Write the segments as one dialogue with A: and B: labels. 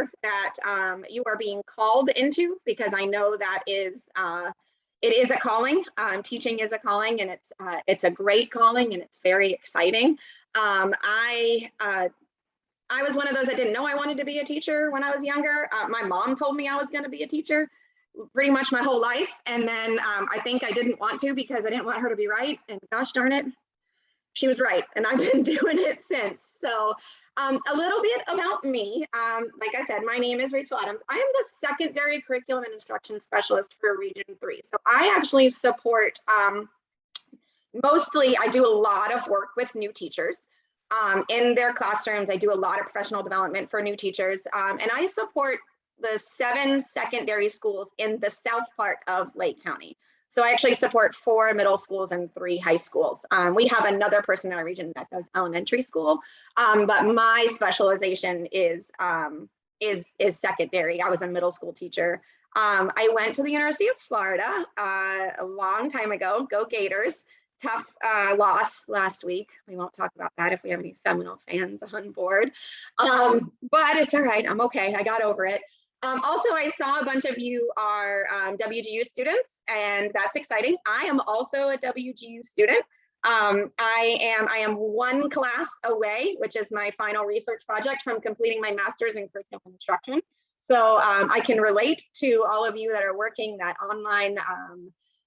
A: career that you are being called into, because I know that it is a calling. Teaching is a calling, and it's a great calling, and it's very exciting. I was one of those that didn't know I wanted to be a teacher when I was younger. My mom told me I was going to be a teacher pretty much my whole life. And then I think I didn't want to because I didn't want her to be right. And gosh darn it, she was right. And I've been doing it since. So a little bit about me. Like I said, my name is Rachel Adams. I am the secondary curriculum and instruction specialist for Region 3. So I actually support, mostly I do a lot of work with new teachers. In their classrooms. I do a lot of professional development for new teachers, and I support the 7 secondary schools in the south part of Lake County. So I actually support 4 middle schools and 3 high schools. We have another person in our region that does elementary school, but my specialization is secondary. I was a middle school teacher. I went to the University of Florida a long time ago. Go Gators. Tough loss last week. We won't talk about that if we have any Seminole fans on board, but it's all right. I'm okay. I got over it. Also, I saw a bunch of you are WGU students, and that's exciting. I am also a WGU student. I am 1 class away, which is my final research project, from completing my master's in curriculum instruction. So I can relate to all of you that are working that online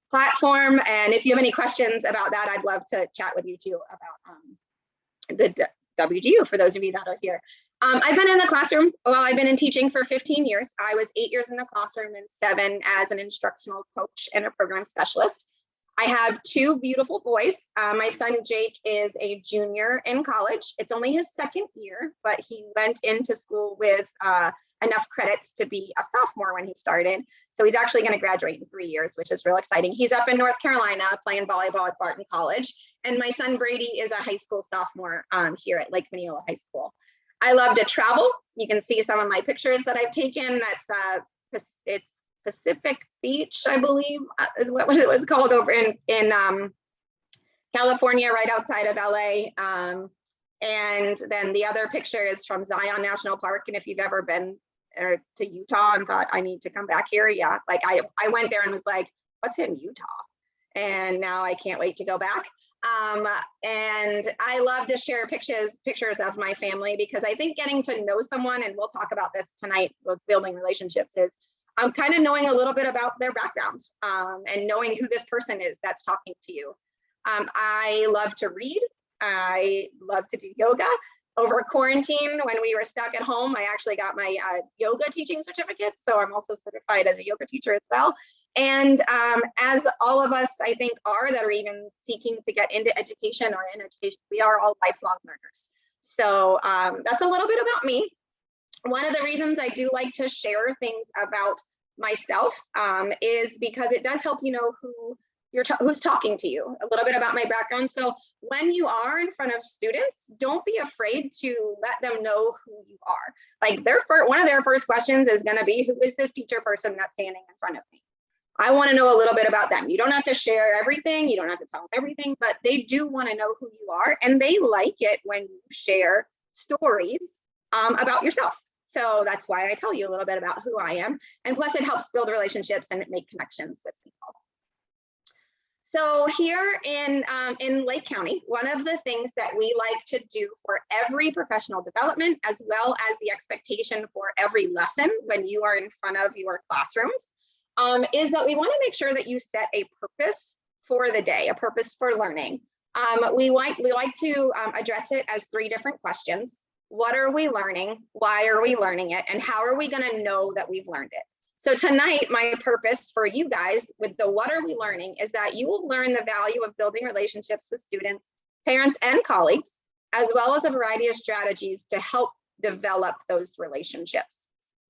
A: platform. And if you have any questions about that, I'd love to chat with you too about the WGU, for those of you that are here. I've been in the classroom, well, I've been in teaching for 15 years. I was 8 years in the classroom and 7 as an instructional coach and a program specialist. I have 2 beautiful boys. My son, Jake, is a junior in college. It's only his 2nd year, but he went into school with enough credits to be a sophomore when he started. So he's actually going to graduate in 3 years, which is real exciting. He's up in North Carolina playing volleyball at Barton College. And my son, Brady, is a high school sophomore here at Lake Minneola High School. I love to travel. You can see some of my pictures that I've taken. It's Pacific Beach, I believe, is what it was called, over in California, right outside of LA. And then the other picture is from Zion National Park. And if you've ever been to Utah and thought, I need to come back here, yeah, like I went there and was like, what's in Utah? And now I can't wait to go back. And I love to share pictures of my family, because I think getting to know someone, and we'll talk about this tonight with building relationships, is kind of knowing a little bit about their background and knowing who this person is that's talking to you. I love to read. I love to do yoga. Over quarantine, when we were stuck at home, I actually got my yoga teaching certificate. So I'm also certified as a yoga teacher as well. And as all of us, I think, are that are even seeking to get into education or in education, we are all lifelong learners. So that's a little bit about me. One of the reasons I do like to share things about myself is because it does help you know who's talking to you, a little bit about my background. So when you are in front of students, don't be afraid to let them know who you are. Like one of their first questions is going to be, who is this teacher person that's standing in front of me? I want to know a little bit about them. You don't have to share everything. You don't have to tell them everything, but they do want to know who you are. And they like it when you share stories about yourself. So that's why I tell you a little bit about who I am. And plus it helps build relationships and make connections with people. So here in Lake County, one of the things that we like to do for every professional development, as well as the expectation for every lesson when you are in front of your classrooms, is that we want to make sure that you set a purpose for the day, a purpose for learning. We like to address it as 3 different questions. What are we learning? Why are we learning it? And how are we going to know that we've learned it? So tonight, my purpose for you guys with the what are we learning is that you will learn the value of building relationships with students, parents, and colleagues, as well as a variety of strategies to help develop those relationships.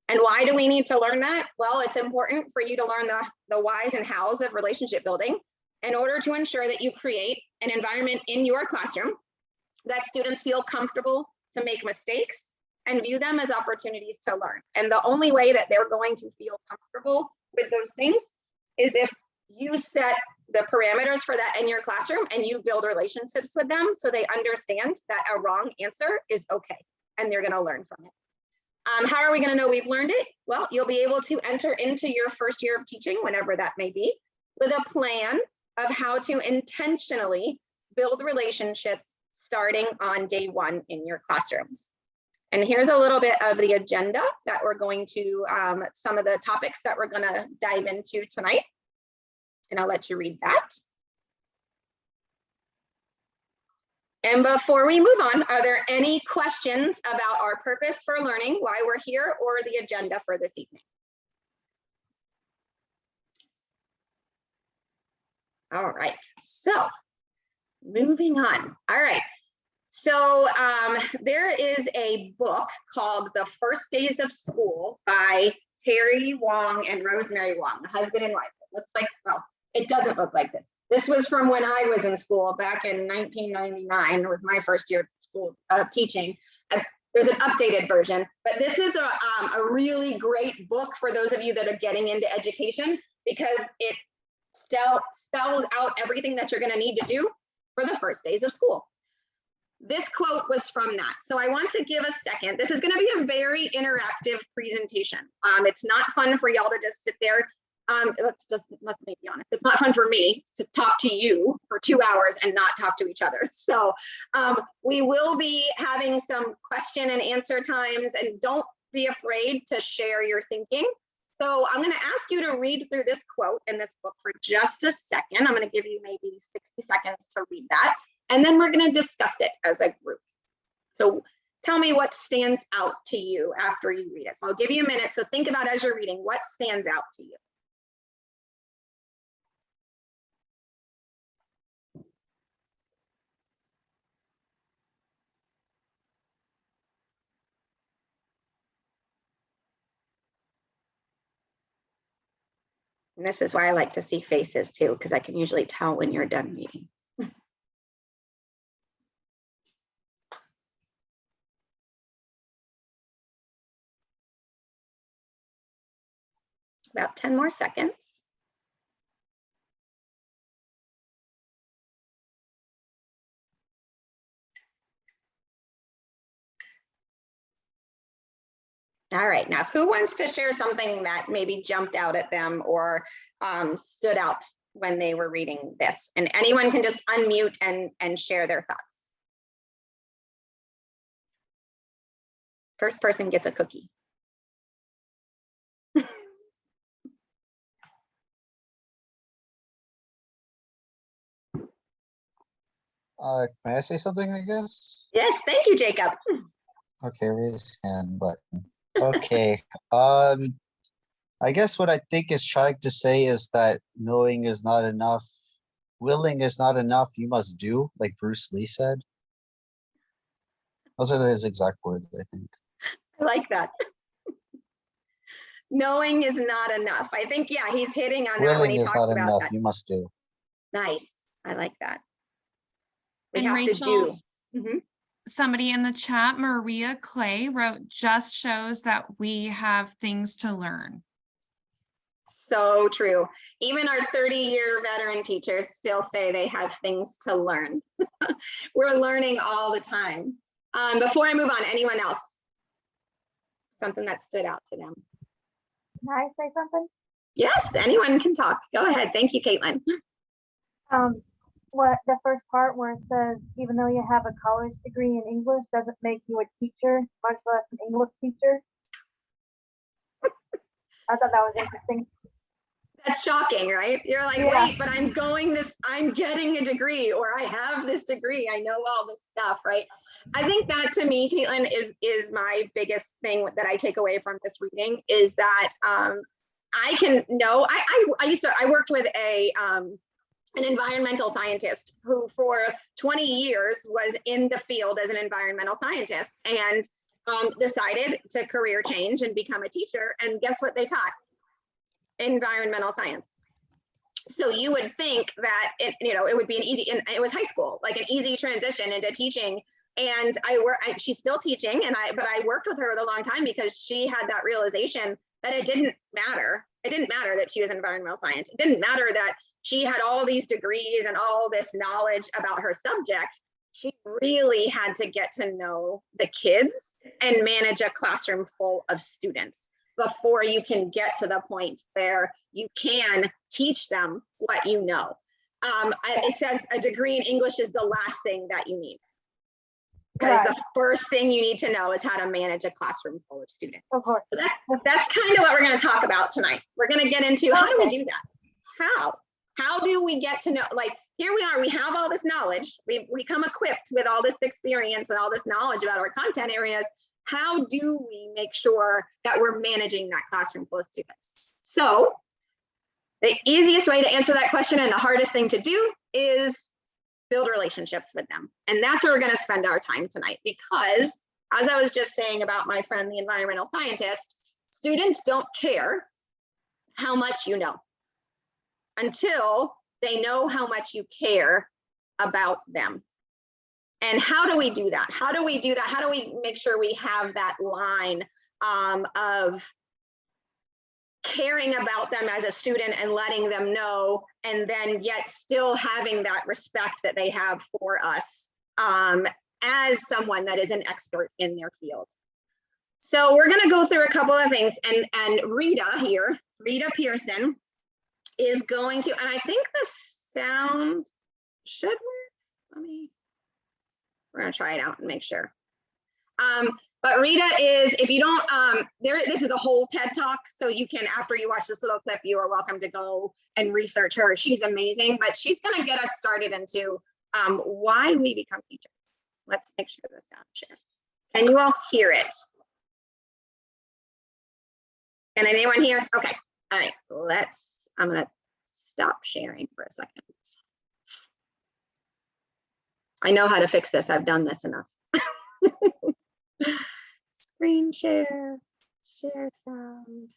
A: And why do we need to learn that? Well, it's important for you to learn the whys and hows of relationship building in order to ensure that you create an environment in your classroom that students feel comfortable to make mistakes and view them as opportunities to learn. And the only way that they're going to feel comfortable with those things is if you set the parameters for that in your classroom and you build relationships with them so they understand that a wrong answer is okay and they're going to learn from it. How are we going to know we've learned it? Well, you'll be able to enter into your first year of teaching, whenever that may be, with a plan of how to intentionally build relationships starting on day one in your classrooms. And here's a little bit of the agenda that we're going to, some of the topics that we're going to dive into tonight. And I'll let you read that. And before we move on, are there any questions about our purpose for learning, why we're here, or the agenda for this evening? All right, so moving on. All right, so there is a book called The First Days of School by Terry Wong and Rosemary Wong, husband and wife. It looks like, well, it doesn't look like this. This was from when I was in school back in 1999. It was my first year of school teaching. There's an updated version, but this is a really great book for those of you that are getting into education, because it spells out everything that you're going to need to do for the first days of school. This quote was from that. So I want to give a second. This is going to be a very interactive presentation. It's not fun for y'all to just sit there. Let's be honest. It's not fun for me to talk to you for 2 hours and not talk to each other. So we will be having some question and answer times, and don't be afraid to share your thinking. So I'm going to ask you to read through this quote in this book for just a second. I'm going to give you maybe 60 seconds to read that, and then we're going to discuss it as a group. So tell me what stands out to you after you read it. So I'll give you a minute. So think about, as you're reading, what stands out to you. And this is why I like to see faces too, because I can usually tell when you're done reading. About 10 more seconds. All right, now who wants to share something that maybe jumped out at them or stood out when they were reading this? And anyone can just unmute and share their thoughts. First person gets a cookie.
B: May I say something, I guess?
A: Yes, thank you, Jacob.
B: Okay, raise hand button. Okay. I guess what I think is trying to say is that knowing is not enough, willing is not enough, you must do, like Bruce Lee said. Those are his exact words, I think.
A: I like that. Knowing is not enough. I think, yeah, he's hitting on that when he talks about
B: enough,
A: that.
B: you must do.
A: Nice. I like that. We
C: And
A: have
C: Rachel,
A: to do.
C: Somebody in the chat, Maria Clay, wrote, just shows that we have things to learn.
A: So true. Even our 30-year veteran teachers still say they have things to learn. We're learning all the time. Before I move on, anyone else? Something that stood out to them?
D: Can I say something?
A: Yes, anyone can talk. Go ahead. Thank you, Caitlin.
D: What the first part where it says, even though you have a college degree in English, doesn't make you a teacher, much less an English teacher. I thought that was interesting.
A: That's shocking, right? You're like,
D: Yeah.
A: wait, but I'm getting a degree, or I have this degree. I know all this stuff, right? I think that, to me, Caitlin, is my biggest thing that I take away from this reading, is that I can know. I worked with an environmental scientist who for 20 years was in the field as an environmental scientist, and decided to career change and become a teacher. And guess what they taught? Environmental science. So you would think that it would be an easy, and it was high school, like an easy transition into teaching. And she's still teaching, but I worked with her a long time because she had that realization that it didn't matter. It didn't matter that she was in environmental science. It didn't matter that she had all these degrees and all this knowledge about her subject. she really had to get to know the kids and manage a classroom full of students before you can get to the point where you can teach them what you know. It says a degree in English is the last thing that you need. Because
D: Right.
A: the first thing you need to know is how to manage a classroom full of students.
D: Of course.
A: So that's kind of what we're going to talk about tonight. We're going to get into how do we do that? How do we get to know, like, here we are, we have all this knowledge. We come equipped with all this experience and all this knowledge about our content areas. How do we make sure that we're managing that classroom full of students? So the easiest way to answer that question and the hardest thing to do is build relationships with them. And that's where we're going to spend our time tonight, because as I was just saying about my friend, the environmental scientist, students don't care how much you know until they know how much you care about them. And how do we do that? How do we do that? How do we make sure we have that line of caring about them as a student and letting them know, and then yet still having that respect that they have for us as someone that is an expert in their field. So we're going to go through a couple of things, and Rita here, Rita Pearson, is going to, and I think the sound should work. We're going to try it out and make sure. But Rita is, if you don't, this is a whole TED Talk, so you can, after you watch this little clip, you are welcome to go and research her. She's amazing, but she's going to get us started into why we become teachers. Let's make sure the sound shares. Can you all hear it? Can anyone hear? Okay. All right. I'm going to stop sharing for a second. I know how to fix this. I've done this enough. Screen share, share sound.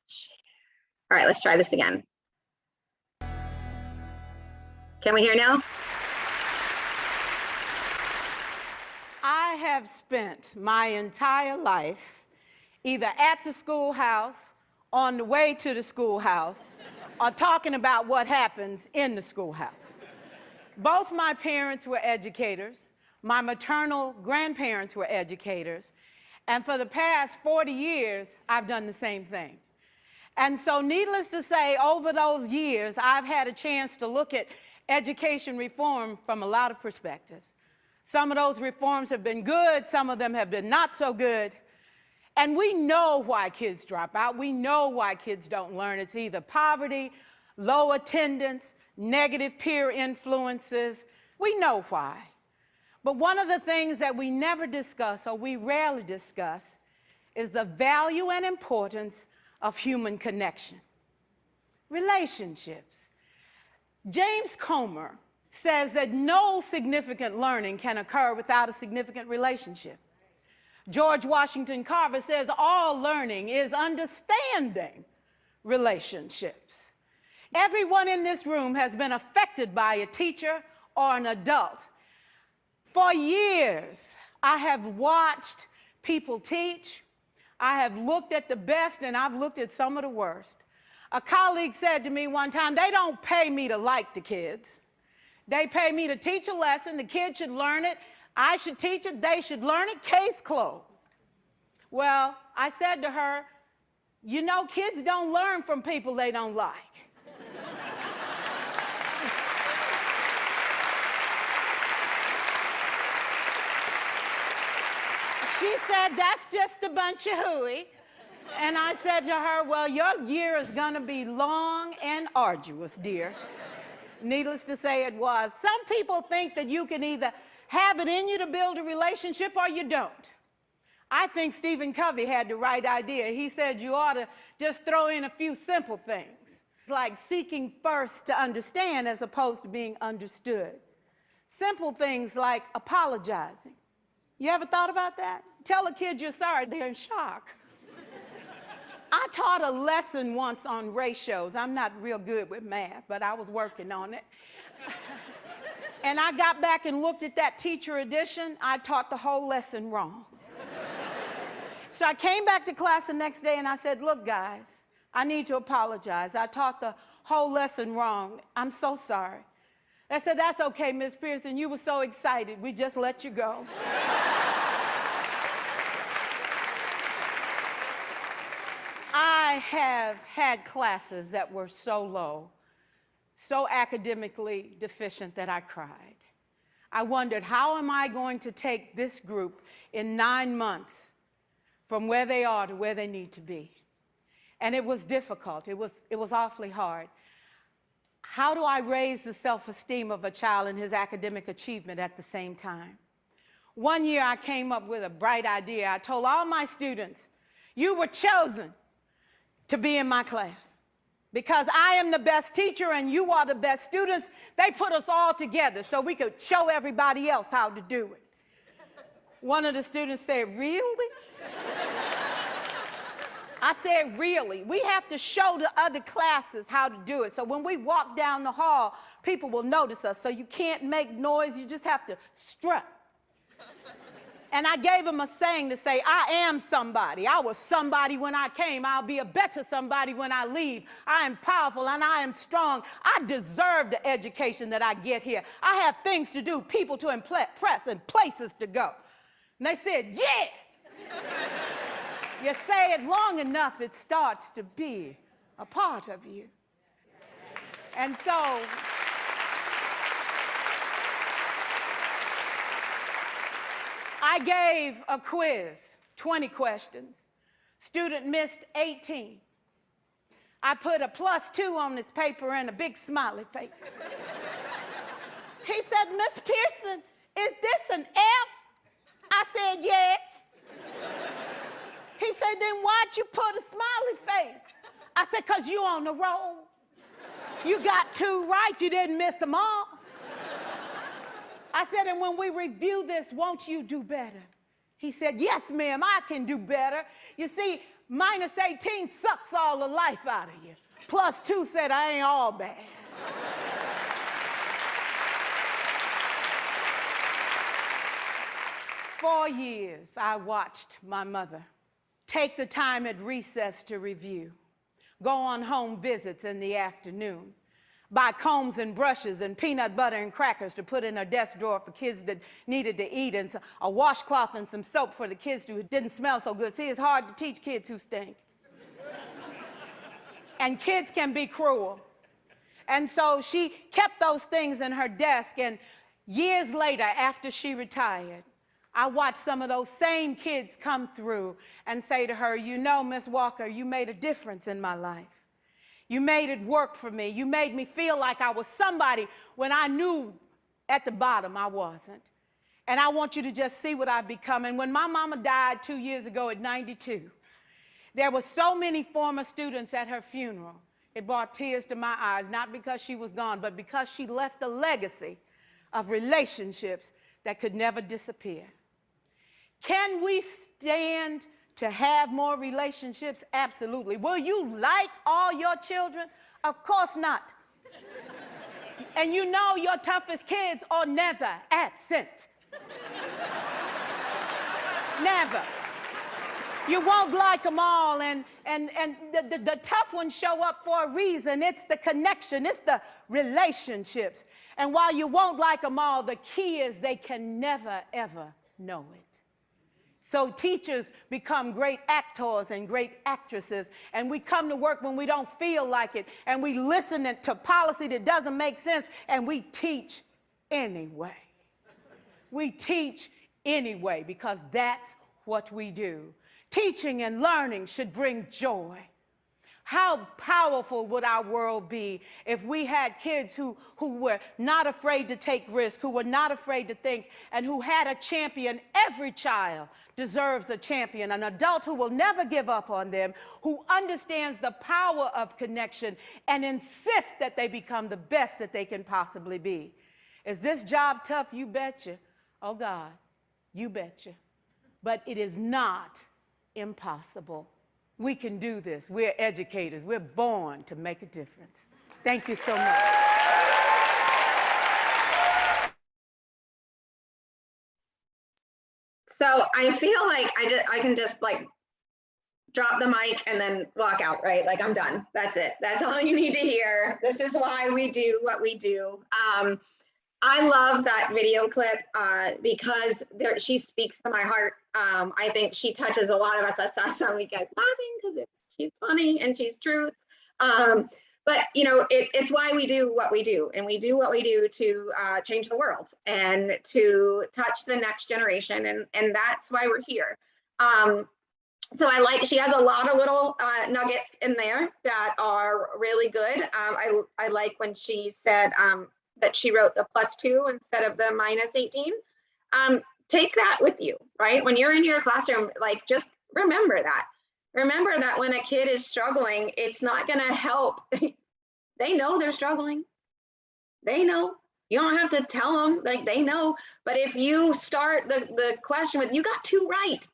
A: Share. All right, let's try this again. Can we hear now?
E: I have spent my entire life either at the schoolhouse, on the way to the schoolhouse, or talking about what happens in the schoolhouse. Both my parents were educators. My maternal grandparents were educators. And for the past 40 years, I've done the same thing. And so needless to say, over those years, I've had a chance to look at education reform from a lot of perspectives. Some of those reforms have been good, some of them have been not so good. And we know why kids drop out. We know why kids don't learn. It's either poverty, low attendance, negative peer influences. We know why. But one of the things that we never discuss, or we rarely discuss, is the value and importance of human connection. Relationships. James Comer says that no significant learning can occur without a significant relationship. George Washington Carver says all learning is understanding relationships. Everyone in this room has been affected by a teacher or an adult. For years, I have watched people teach. I have looked at the best and I've looked at some of the worst. A colleague said to me one time, they don't pay me to like the kids. They pay me to teach a lesson. The kids should learn it. I should teach it. They should learn it. Case closed. Well, I said to her, you know, kids don't learn from people they don't like. She said, that's just a bunch of hooey. And I said to her, well, your year is going to be long and arduous, dear. Needless to say, it was. Some people think that you can either have it in you to build a relationship or you don't. I think Stephen Covey had the right idea. He said you ought to just throw in a few simple things, like seeking first to understand as opposed to being understood. Simple things like apologizing. You ever thought about that? Tell a kid you're sorry, they're in shock. I taught a lesson once on ratios. I'm not real good with math, but I was working on it. And I got back and looked at that teacher edition. I taught the whole lesson wrong. So I came back to class the next day and I said, look, guys, I need to apologize. I taught the whole lesson wrong. I'm so sorry. They said, that's okay, Miss Pearson, you were so excited, we just let you go. I have had classes that were so low, so academically deficient that I cried. I wondered, how am I going to take this group in 9 months from where they are to where they need to be? And it was difficult. It was awfully hard. How do I raise the self-esteem of a child and his academic achievement at the same time? One year I came up with a bright idea. I told all my students, you were chosen to be in my class. Because I am the best teacher and you are the best students, they put us all together so we could show everybody else how to do it. One of the students said, really? I said, really? We have to show the other classes how to do it. So when we walk down the hall, people will notice us. So you can't make noise, you just have to strut. And I gave him a saying to say, I am somebody. I was somebody when I came. I'll be a better somebody when I leave. I am powerful and I am strong. I deserve the education that I get here. I have things to do, people to impress, and places to go. And they said, yeah. You say it long enough, it starts to be a part of you. And so, I gave a quiz, 20 questions. Student missed 18. I put a +2 on this paper and a big smiley face. He said, Miss Pearson, is this an F? I said, yes. He said, then why'd you put a smiley face? I said, because you on the roll. You got 2 right, you didn't miss them all. I said, and when we review this, won't you do better? He said, yes, ma'am, I can do better. You see, -18 sucks all the life out of you. +2 said, I ain't all bad. For years, I watched my mother take the time at recess to review, go on home visits in the afternoon, buy combs and brushes and peanut butter and crackers to put in her desk drawer for kids that needed to eat, and a washcloth and some soap for the kids who didn't smell so good. See, it's hard to teach kids who stink. And kids can be cruel. And so she kept those things in her desk, and years later, after she retired, I watched some of those same kids come through and say to her, you know, Miss Walker, you made a difference in my life. You made it work for me. You made me feel like I was somebody when I knew at the bottom I wasn't. And I want you to just see what I've become. And when my mama died 2 years ago at 92, there were so many former students at her funeral. It brought tears to my eyes, not because she was gone, but because she left a legacy of relationships that could never disappear. Can we stand to have more relationships? Absolutely. Will you like all your children? Of course not. And you know your toughest kids are never absent. Never. You won't like them all, and the tough ones show up for a reason. It's the connection, it's the relationships. And while you won't like them all, the key is they can never, ever know it. So teachers become great actors and great actresses, and we come to work when we don't feel like it, and we listen to policy that doesn't make sense, and we teach anyway. We teach anyway because that's what we do. Teaching and learning should bring joy. How powerful would our world be if we had kids who were not afraid to take risks, who were not afraid to think, and who had a champion? Every child deserves a champion, an adult who will never give up on them, who understands the power of connection and insists that they become the best that they can possibly be. Is this job tough? You betcha. Oh God, you betcha. But it is not impossible. We can do this. We're educators. We're born to make a difference. Thank you so much.
A: So I feel like I can just like drop the mic and then walk out, right? Like, I'm done. That's it. That's all you need to hear. This is why we do what we do. I love that video clip because she speaks to my heart. I think she touches a lot of us. I saw some of you guys laughing because she's funny and she's true. But you know, it's why we do what we do, and we do what we do to change the world and to touch the next generation, and that's why we're here. So she has a lot of little nuggets in there that are really good. I like when she said that she wrote the +2 instead of the -18. Take that with you, right? When you're in your classroom, like, just remember that. Remember that when a kid is struggling, it's not gonna help. They know they're struggling. They know. You don't have to tell them, like, they know. But if you start the question with, you got 2 right,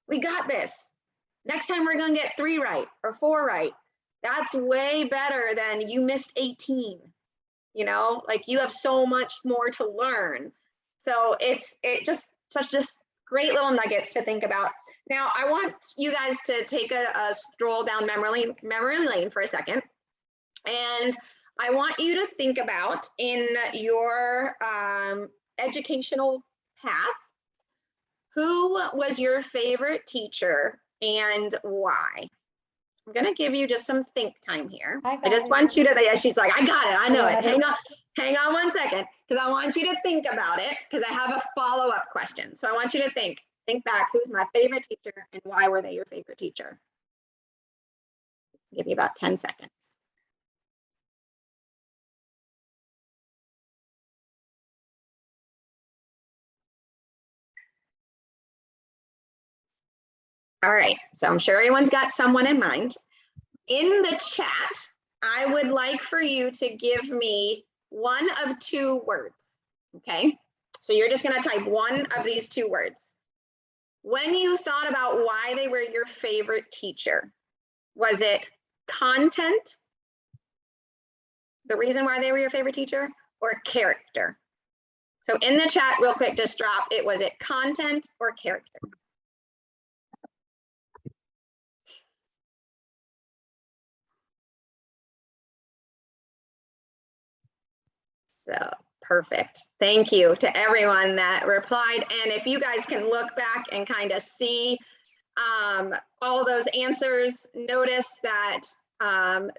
A: we got this. Next time we're gonna get 3 right or 4 right. That's way better than you missed 18. You know, like, you have so much more to learn. So it's just great little nuggets to think about. Now, I want you guys to take a stroll down memory lane for a second. And I want you to think about, in your educational path, who was your favorite teacher and why? I'm gonna give you just some think time here. I just want you to, yeah, she's like, I got it, I know it. Hang on 1 second, because I want you to think about it, because I have a follow-up question. So I want you to think back, who's my favorite teacher and why were they your favorite teacher? I'll give you about 10 seconds. All right, so I'm sure everyone's got someone in mind. In the chat, I would like for you to give me one of 2 words, okay? So you're just gonna type one of these 2 words. When you thought about why they were your favorite teacher, was it content, the reason why they were your favorite teacher, or character? So in the chat, real quick, just drop it. Was it content or character? So perfect. Thank you to everyone that replied. And if you guys can look back and kind of see all those answers, notice that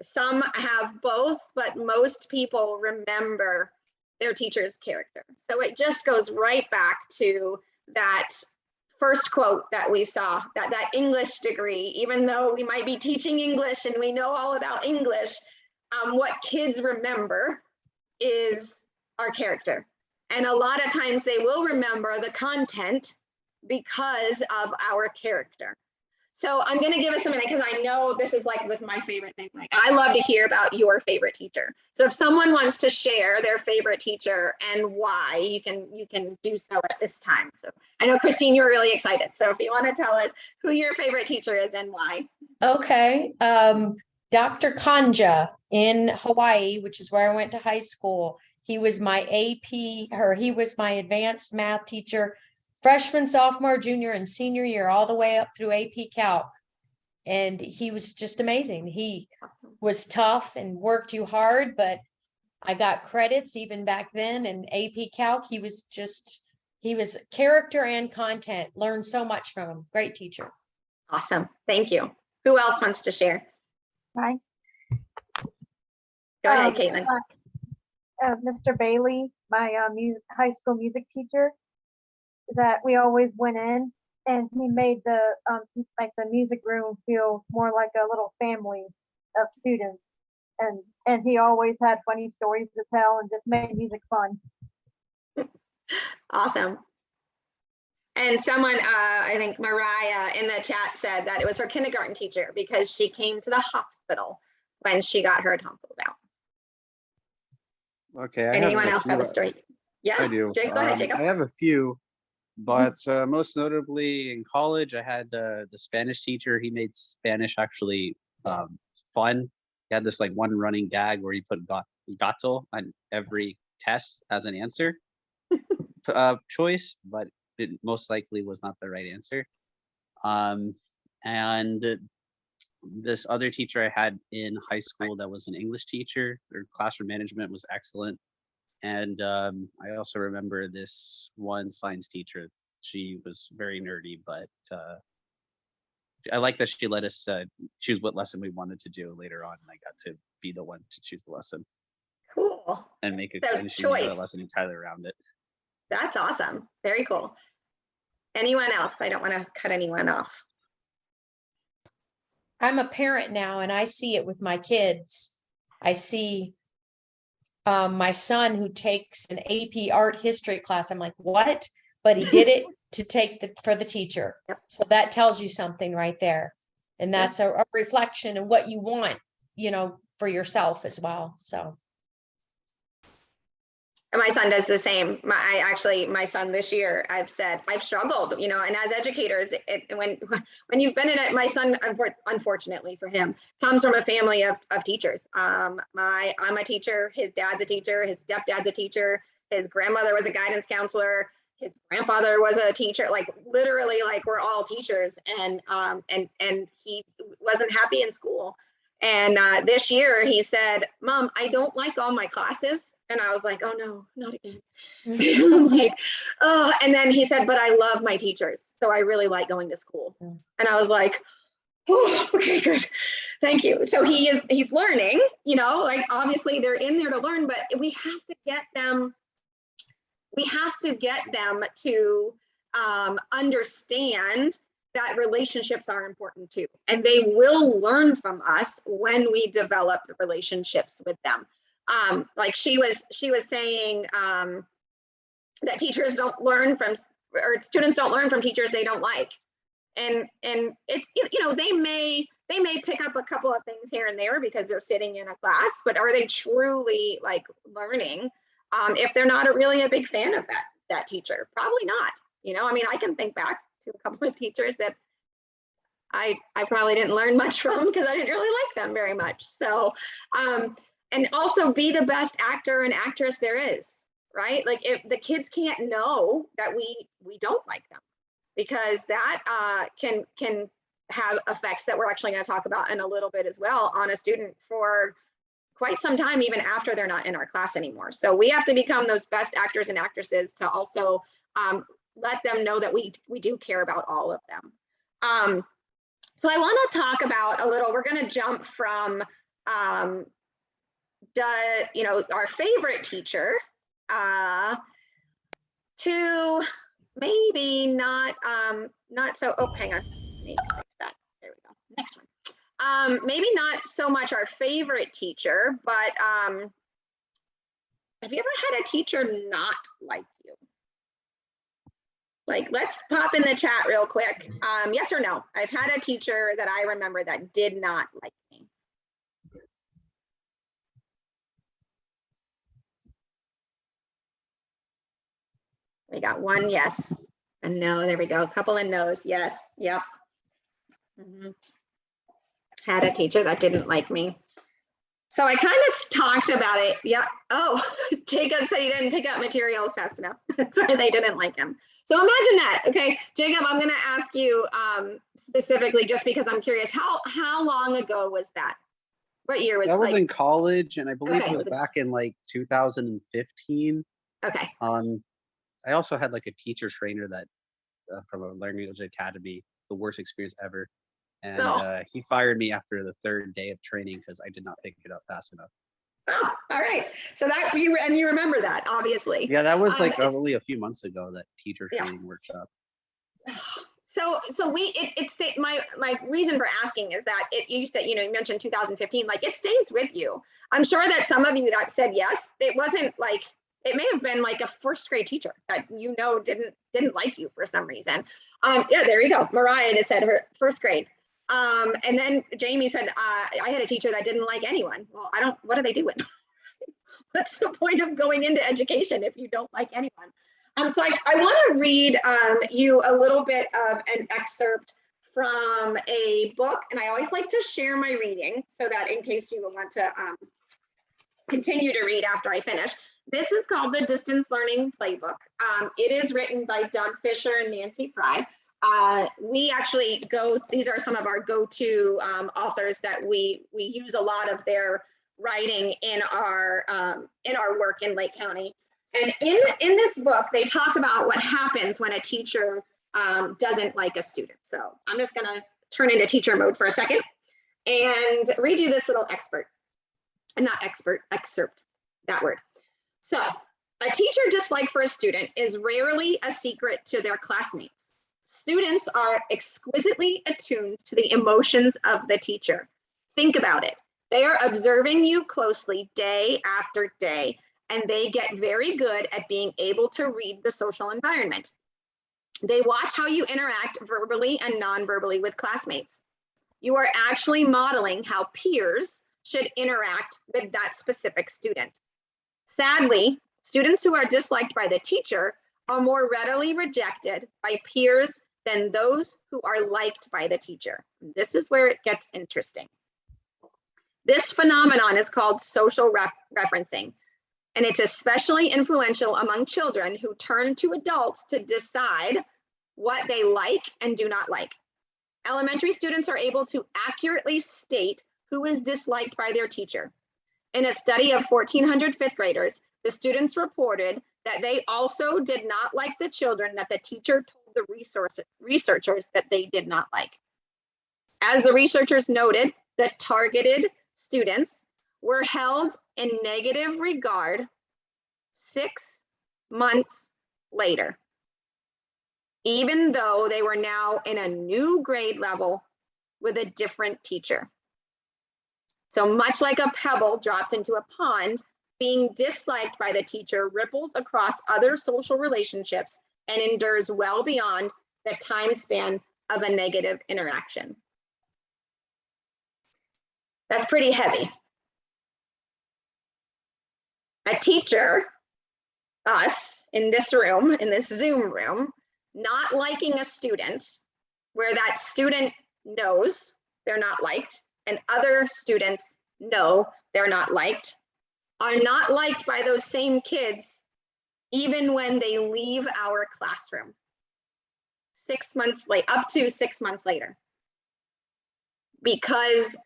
A: some have both, but most people remember their teacher's character. So it just goes right back to that first quote that we saw, that English degree. Even though we might be teaching English and we know all about English, what kids remember is our character. And a lot of times they will remember the content because of our character. So I'm going to give us a minute, because I know this is like with my favorite thing. Like, I love to hear about your favorite teacher. So if someone wants to share their favorite teacher and why, you can do so at this time. So I know, Christine, you were really excited. So if you want to tell us who your favorite teacher is and why.
F: Okay. Dr. Kanja in Hawaii, which is where I went to high school. He was my he was my advanced math teacher, freshman, sophomore, junior, and senior year, all the way up through AP Calc. And he was just amazing. He was tough and worked you hard, but I got credits even back then. And AP Calc, he was character and content. Learned so much from him. Great teacher.
A: Awesome. Thank you. Who else wants to share?
D: Hi.
A: Go ahead, Caitlin.
D: Mr. Bailey, my high school music teacher, that we always went in, and he made the music room feel more like a little family of students, and he always had funny stories to tell and just made music fun.
A: Awesome. And someone, I think Mariah in the chat, said that it was her kindergarten teacher because she came to the hospital when she got her tonsils out.
G: Okay.
A: Anyone else have a story? Yeah,
G: I do.
A: Jake, go ahead, Jacob.
G: I have a few, but most notably in college, I had the Spanish teacher. He made Spanish actually fun. He had this like one running gag where he put gato on every test as an answer choice, but it most likely was not the right answer. And this other teacher I had in high school that was an English teacher, their classroom management was excellent. And I also remember this one science teacher. She was very nerdy, but I like that she let us choose what lesson we wanted to do later on. And I got to be the one to choose the lesson
A: Cool.
G: and make a
A: So
G: and she made
A: choice.
G: a lesson entirely around it.
A: That's awesome. Very cool. Anyone else? I don't want to cut anyone off.
F: I'm a parent now and I see it with my kids. I see my son who takes an AP art history class. I'm like, what? But he did it to take for the teacher.
A: Yep.
F: So that tells you something right there. And
A: Yep.
F: that's a reflection of what you want, you know, for yourself as well. So.
A: And my son does the same. My son this year, I've said, I've struggled, you know, and as educators, when you've been in it, my son, unfortunately for him, comes from a family of teachers. I'm a teacher, his dad's a teacher, his stepdad's a teacher, his grandmother was a guidance counselor, his grandfather was a teacher, like literally like we're all teachers, and he wasn't happy in school. And this year he said, Mom, I don't like all my classes. And I was like, oh no, not again. I'm like, oh, and then he said, but I love my teachers. So I really like going to school. And I was like, oh, okay, good. Thank you. So he's learning, you know, like obviously they're in there to learn, but we have to get them to understand that relationships are important too. And they will learn from us when we develop the relationships with them. Like she was saying that teachers don't learn from, or students don't learn from teachers they don't like. And it's, you know, they may pick up a couple of things here and there because they're sitting in a class, but are they truly like learning if they're not really a big fan of that teacher? Probably not. You know, I mean, I can think back to a couple of teachers that I probably didn't learn much from because I didn't really like them very much. So, and also be the best actor and actress there is, right? Like if the kids can't know that we don't like them, because that can have effects that we're actually going to talk about in a little bit as well on a student for quite some time, even after they're not in our class anymore. So we have to become those best actors and actresses to also let them know that we do care about all of them. So I want to talk about a little, we're going to jump from you know, our favorite teacher to maybe not so, oh, hang on, let me fix that. There we go. Next one. Maybe not so much our favorite teacher, but have you ever had a teacher not like you? Like, let's pop in the chat real quick. Yes or no? I've had a teacher that I remember that did not like me. We got one yes, and no, there we go. A couple of no's, yes, yep. Had a teacher that didn't like me. So I kind of talked about it. Yeah. Oh, Jacob said he didn't pick up materials fast enough. That's why they didn't like him. So imagine that. Okay, Jacob, I'm going to ask you specifically, just because I'm curious, how long ago was that? What year was
G: that? Was
A: like,
G: in college, and I believe
A: okay,
G: it was back in like 2015.
A: Okay.
G: I also had like a teacher trainer that from a language academy, the worst experience ever. And he fired me after the third day of training because I did not pick it up fast enough.
A: Oh, all right. So that you remember that, obviously.
G: Yeah, that was like only a few months ago, that teacher training workshop.
A: So my reason for asking is that you said, you know, you mentioned 2015, like it stays with you. I'm sure that some of you that said yes, it wasn't like, it may have been like a first grade teacher that, you know, didn't like you for some reason. Yeah, there you go. Mariah just said her first grade. And then Jamie said, I had a teacher that didn't like anyone. Well, what are they doing? What's the point of going into education if you don't like anyone? So I want to read you a little bit of an excerpt from a book, and I always like to share my reading so that in case you want to continue to read after I finish. This is called the Distance Learning Playbook. It is written by Doug Fisher and Nancy Fry. We actually these are some of our go-to authors that we use a lot of their writing in our work in Lake County. And in this book, they talk about what happens when a teacher doesn't like a student. So I'm just gonna turn into teacher mode for a second and read you this little excerpt, that word. So a teacher dislike for a student is rarely a secret to their classmates. Students are exquisitely attuned to the emotions of the teacher. Think about it. They are observing you closely day after day, and they get very good at being able to read the social environment. They watch how you interact verbally and non-verbally with classmates. You are actually modeling how peers should interact with that specific student. Sadly, students who are disliked by the teacher are more readily rejected by peers than those who are liked by the teacher. This is where it gets interesting. This phenomenon is called social referencing, and it's especially influential among children who turn to adults to decide what they like and do not like. Elementary students are able to accurately state who is disliked by their teacher. In a study of 1,400 fifth graders, the students reported that they also did not like the children that the teacher told the researchers that they did not like. As the researchers noted, the targeted students were held in negative regard 6 months later, even though they were now in a new grade level with a different teacher. So much like a pebble dropped into a pond, being disliked by the teacher ripples across other social relationships and endures well beyond the time span of a negative interaction. That's pretty heavy. A teacher, us in this room, in this Zoom room, not liking a student where that student knows they're not liked and other students know they're not liked, are not liked by those same kids even when they leave our classroom 6 months late, up to 6 months later, because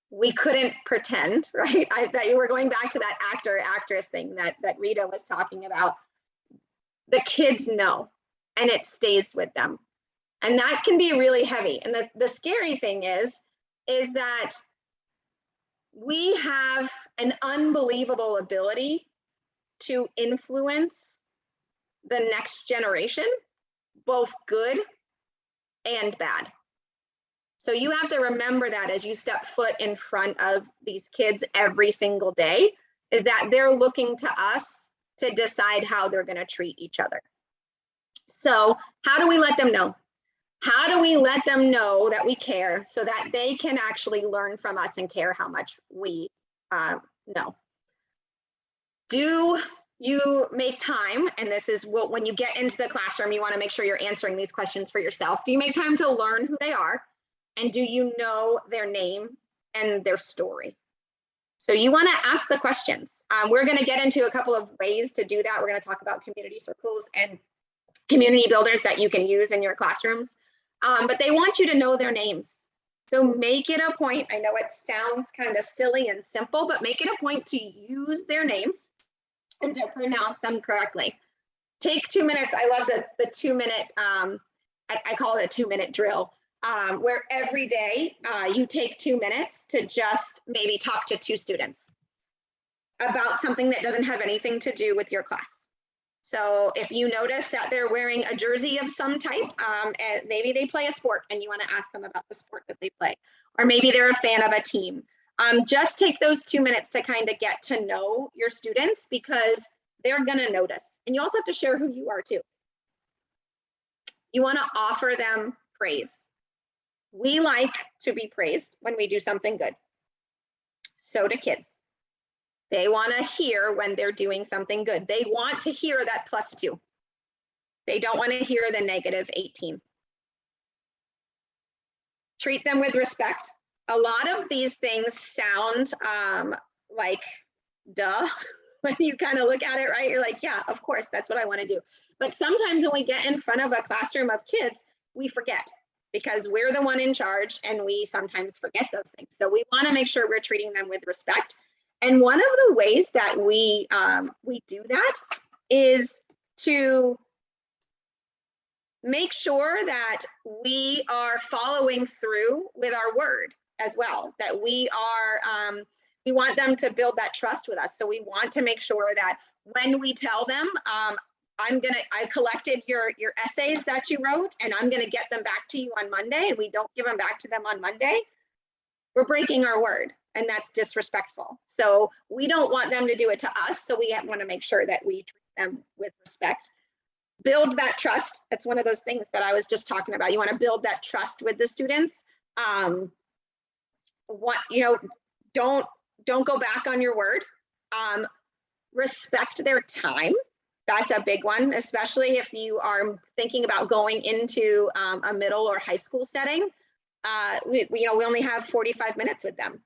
A: we couldn't pretend, right? That you were going back to that actor-actress thing that Rita was talking about. The kids know, and it stays with them. And that can be really heavy. And the scary thing is that we have an unbelievable ability to influence the next generation, both good and bad. So you have to remember that as you step foot in front of these kids every single day, is that they're looking to us to decide how they're going to treat each other. So how do we let them know? How do we let them know that we care so that they can actually learn from us and care how much we know? Do you make time, and this is what, when you get into the classroom, you want to make sure you're answering these questions for yourself. Do you make time to learn who they are? And do you know their name and their story? So you want to ask the questions. We're going to get into a couple of ways to do that. We're going to talk about community circles and community builders that you can use in your classrooms. But they want you to know their names. So make it a point. I know it sounds kind of silly and simple, but make it a point to use their names and to pronounce them correctly. Take 2 minutes. I love the 2 minute, I call it a 2 minute drill, where every day you take 2 minutes to just maybe talk to 2 students about something that doesn't have anything to do with your class. So if you notice that they're wearing a jersey of some type, and maybe they play a sport and you want to ask them about the sport that they play, or maybe they're a fan of a team. Just take those 2 minutes to kind of get to know your students, because they're going to notice. And you also have to share who you are too. You want to offer them praise. We like to be praised when we do something good. So do kids. They want to hear when they're doing something good. They want to hear that +2. They don't want to hear the -18. Treat them with respect. A lot of these things sound like duh when you kind of look at it, right? You're like, yeah, of course, that's what I want to do. But sometimes when we get in front of a classroom of kids, we forget because we're the one in charge and we sometimes forget those things. So we want to make sure we're treating them with respect. And one of the ways that we do that is to make sure that we are following through with our word as well, that we want them to build that trust with us. So we want to make sure that when we tell them, I collected your essays that you wrote and I'm gonna get them back to you on Monday, and we don't give them back to them on Monday, we're breaking our word, and that's disrespectful. So we don't want them to do it to us. So we want to make sure that we treat them with respect. Build that trust. That's one of those things that I was just talking about. You want to build that trust with the students. Don't go back on your word. Respect their time. That's a big one, especially if you are thinking about going into a middle or high school setting. We only have 45 minutes with them,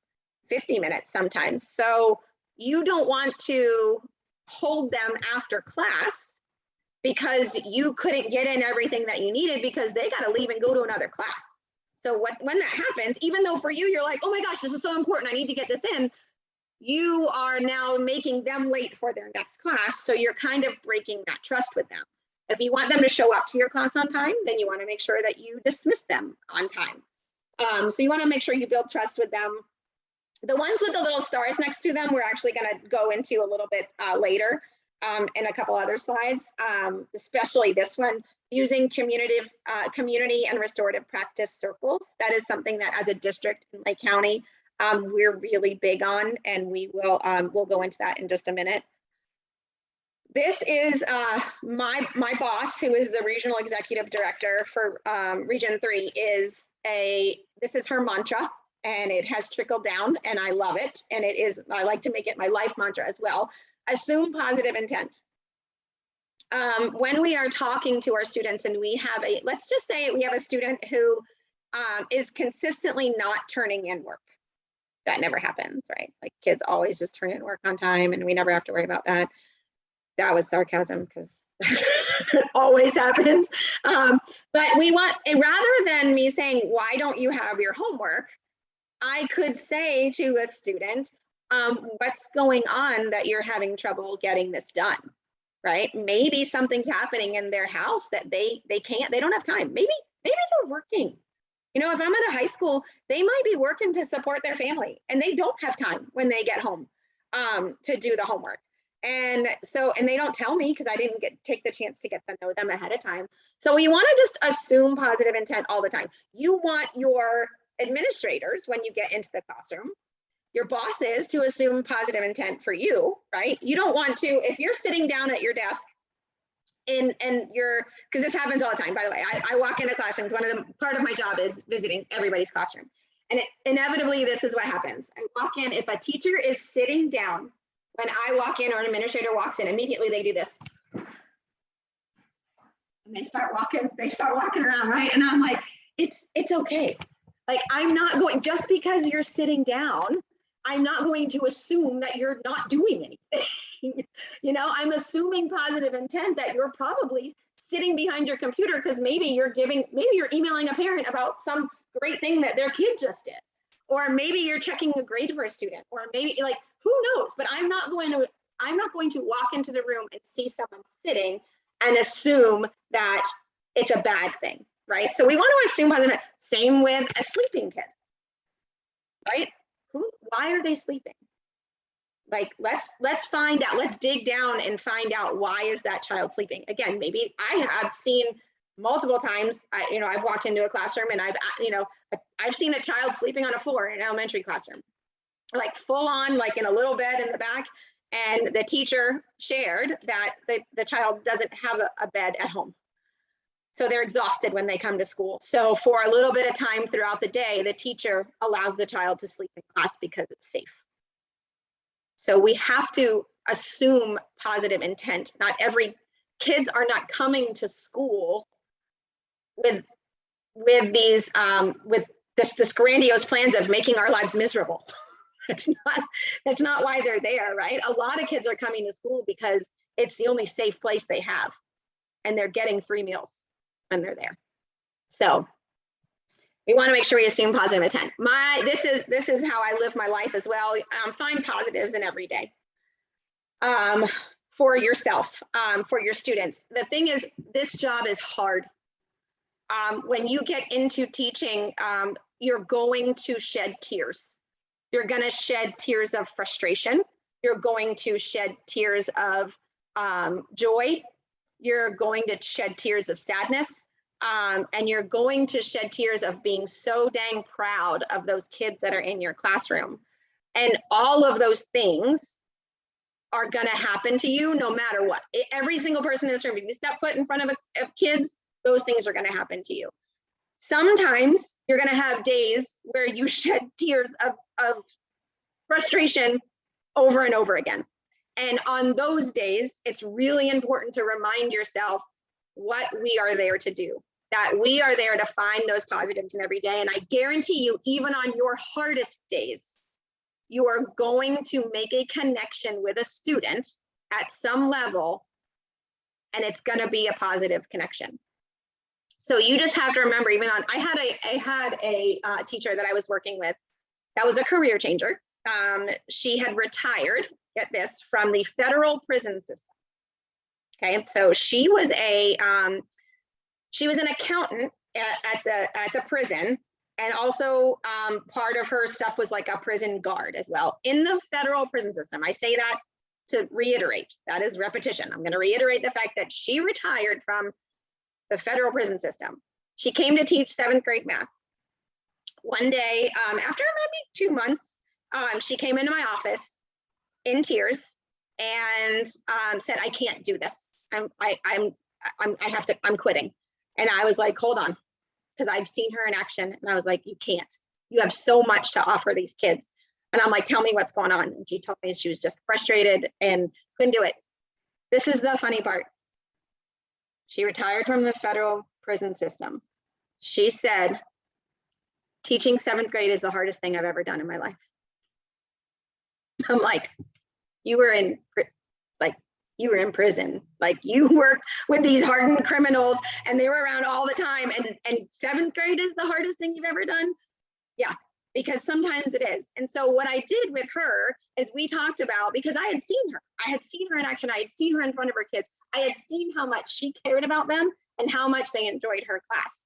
A: 50 minutes sometimes. So you don't want to hold them after class because you couldn't get in everything that you needed because they got to leave and go to another class. So when that happens, even though for you, you're like, oh my gosh, this is so important, I need to get this in, you are now making them late for their next class. So you're kind of breaking that trust with them. If you want them to show up to your class on time, then you want to make sure that you dismiss them on time. So you want to make sure you build trust with them. The ones with the little stars next to them, we're actually going to go into a little bit later in a couple other slides, especially this one, using community and restorative practice circles. That is something that as a district in Lake County, we're really big on, and we'll go into that in just a minute. This is my boss, who is the regional executive director for Region 3, this is her mantra, and it has trickled down, and I love it. And I like to make it my life mantra as well. Assume positive intent. When we are talking to our students and we have let's just say we have a student who is consistently not turning in work. That never happens, right? Like kids always just turn in work on time and we never have to worry about that. That was sarcasm because it always happens. But we want, rather than me saying, why don't you have your homework? I could say to a student, what's going on that you're having trouble getting this done, right? Maybe something's happening in their house that they don't have time. Maybe they're working. If I'm at a high school, they might be working to support their family and they don't have time when they get home to do the homework. And they don't tell me because I didn't take the chance to get to know them ahead of time. So we want to just assume positive intent all the time. You want your administrators, when you get into the classroom, your bosses, to assume positive intent for you, right? You don't want to, if you're sitting down at your desk and because this happens all the time, by the way, I walk into classrooms, part of my job is visiting everybody's classroom. And inevitably, this is what happens. I walk in, if a teacher is sitting down, when I walk in or an administrator walks in, immediately they do this. And they start walking around, right? And I'm like, it's okay. Like, I'm not going, just because you're sitting down, I'm not going to assume that you're not doing anything. I'm assuming positive intent that you're probably sitting behind your computer because maybe you're emailing a parent about some great thing that their kid just did. Or maybe you're checking a grade for a student, or maybe who knows, but I'm not going to walk into the room and see someone sitting and assume that it's a bad thing, right? So we want to assume positive. Same with a sleeping kid, right? Why are they sleeping? Let's find out, let's dig down and find out, why is that child sleeping? Again, maybe I have seen multiple times, I've walked into a classroom and I've seen a child sleeping on a floor in an elementary classroom, like full on, like in a little bed in the back. And the teacher shared that the child doesn't have a bed at home. So they're exhausted when they come to school. So for a little bit of time throughout the day, the teacher allows the child to sleep in class because it's safe. So we have to assume positive intent. Kids are not coming to school with this grandiose plans of making our lives miserable. That's not why they're there, right? A lot of kids are coming to school because it's the only safe place they have, and they're getting 3 meals when they're there. So we want to make sure we assume positive intent. This is how I live my life as well. Find positives in every day. For yourself, for your students. The thing is, this job is hard. When you get into teaching, you're going to shed tears. You're going to shed tears of frustration. You're going to shed tears of joy. You're going to shed tears of sadness. And you're going to shed tears of being so dang proud of those kids that are in your classroom. And all of those things are going to happen to you no matter what. Every single person in this room, if you step foot in front of kids, those things are going to happen to you. Sometimes you're going to have days where you shed tears of frustration over and over again. And on those days, it's really important to remind yourself what we are there to do, that we are there to find those positives in every day. And I guarantee you, even on your hardest days, you are going to make a connection with a student at some level, and it's going to be a positive connection. So you just have to remember, even on, I had a teacher that I was working with that was a career changer. She had retired, get this, from the federal prison system. Okay, so she was an accountant at the prison, and also part of her stuff was like a prison guard as well in the federal prison system. I say that to reiterate, that is repetition. I'm going to reiterate the fact that she retired from the federal prison system. She came to teach 7th grade math. One day, after maybe 2 months, she came into my office in tears and said, "I can't do this. I'm quitting." And I was like, "Hold on," because I've seen her in action. And I was like, "You can't. You have so much to offer these kids." And I'm like, "Tell me what's going on." And she told me she was just frustrated and couldn't do it. This is the funny part. She retired from the federal prison system. She said, "Teaching 7th grade is the hardest thing I've ever done in my life." I'm like, you were in prison. Like, you worked with these hardened criminals and they were around all the time. And 7th grade is the hardest thing you've ever done? Yeah, because sometimes it is. And so what I did with her is we talked about, because I had seen her. I had seen her in action. I had seen her in front of her kids. I had seen how much she cared about them and how much they enjoyed her class.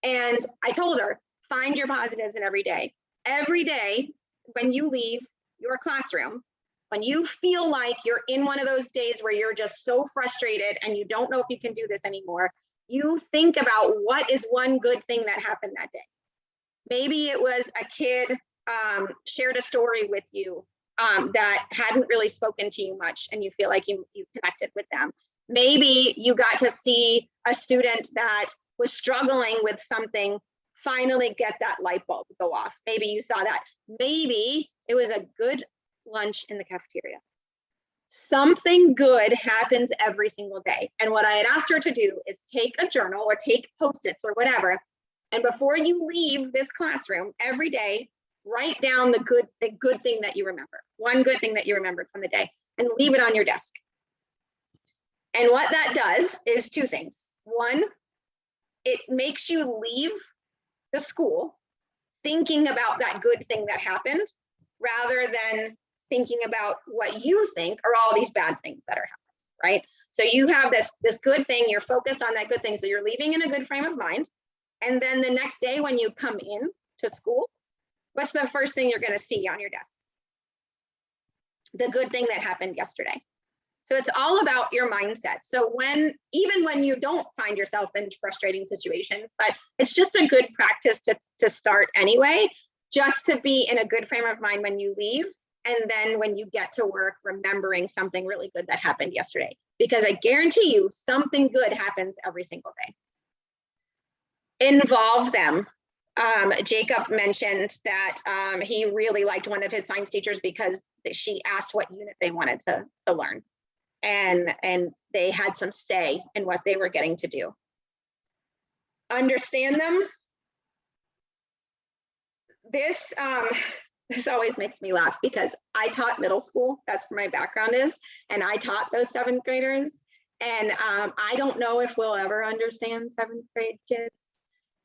A: And I told her, find your positives in every day. Every day when you leave your classroom, when you feel like you're in one of those days where you're just so frustrated and you don't know if you can do this anymore, you think about what is one good thing that happened that day. Maybe it was a kid shared a story with you that hadn't really spoken to you much and you feel like you connected with them. Maybe you got to see a student that was struggling with something finally get that light bulb go off. Maybe you saw that. Maybe it was a good lunch in the cafeteria. Something good happens every single day. And what I had asked her to do is take a journal or take Post-its or whatever. And before you leave this classroom every day, write down the good thing that you remember. One good thing that you remembered from the day, and leave it on your desk. And what that does is 2 things. One, it makes you leave the school thinking about that good thing that happened, rather than thinking about what you think are all these bad things that are happening, right? So you have this good thing, you're focused on that good thing, so you're leaving in a good frame of mind. And then the next day when you come in to school, what's the first thing you're going to see on your desk? The good thing that happened yesterday. So it's all about your mindset. So even when you don't find yourself in frustrating situations, but it's just a good practice to start anyway, just to be in a good frame of mind when you leave. And then when you get to work, remembering something really good that happened yesterday, because I guarantee you something good happens every single day. Involve them. Jacob mentioned that he really liked one of his science teachers because she asked what unit they wanted to learn. And they had some say in what they were getting to do. Understand them. This always makes me laugh because I taught middle school. That's where my background is. And I taught those 7th graders. And I don't know if we'll ever understand 7th grade kids.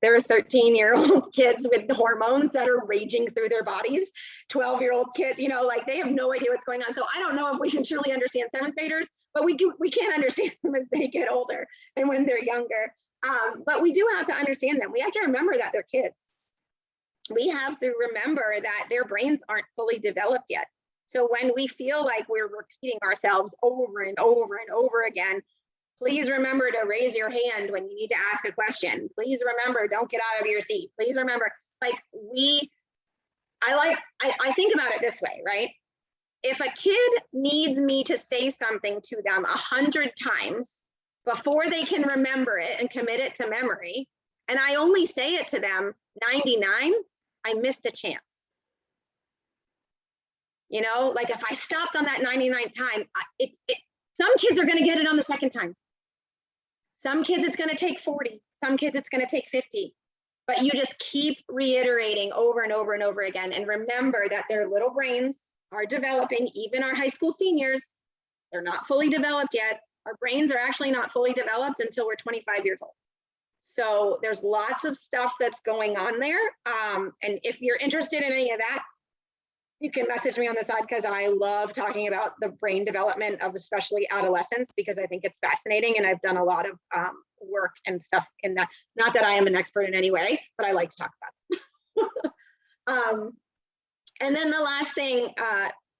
A: There are 13-year-old kids with hormones that are raging through their bodies, 12-year-old kids, you know, like they have no idea what's going on. So I don't know if we can truly understand seventh graders, but we can't understand them as they get older and when they're younger. But we do have to understand them. We have to remember that they're kids. We have to remember that their brains aren't fully developed yet. So when we feel like we're repeating ourselves over and over and over again, please remember to raise your hand when you need to ask a question. Please remember, don't get out of your seat. Please remember, like I think about it this way, right? If a kid needs me to say something to them 100 times before they can remember it and commit it to memory, and I only say it to them 99, I missed a chance. You know, like if I stopped on that 99th time, some kids are going to get it on the second time. Some kids it's going to take 40. Some kids it's going to take 50. But you just keep reiterating over and over and over again. And remember that their little brains are developing. Even our high school seniors, they're not fully developed yet. Our brains are actually not fully developed until we're 25 years old. So there's lots of stuff that's going on there. And if you're interested in any of that, you can message me on the side because I love talking about the brain development of especially adolescents because I think it's fascinating and I've done a lot of work and stuff in that. Not that I am an expert in any way, but I like to talk about it. And then the last thing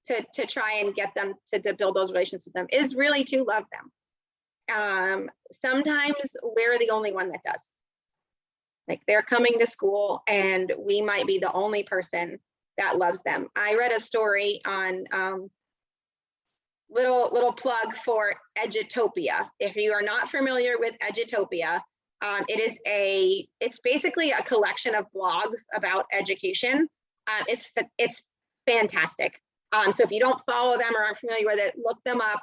A: to try and get them to build those relationships with them is really to love them. Sometimes we're the only one that does. Like they're coming to school and we might be the only person that loves them. I read a story on little plug for Edutopia. If you are not familiar with Edutopia, it's basically a collection of blogs about education. It's fantastic. So if you don't follow them or aren't familiar with it, look them up.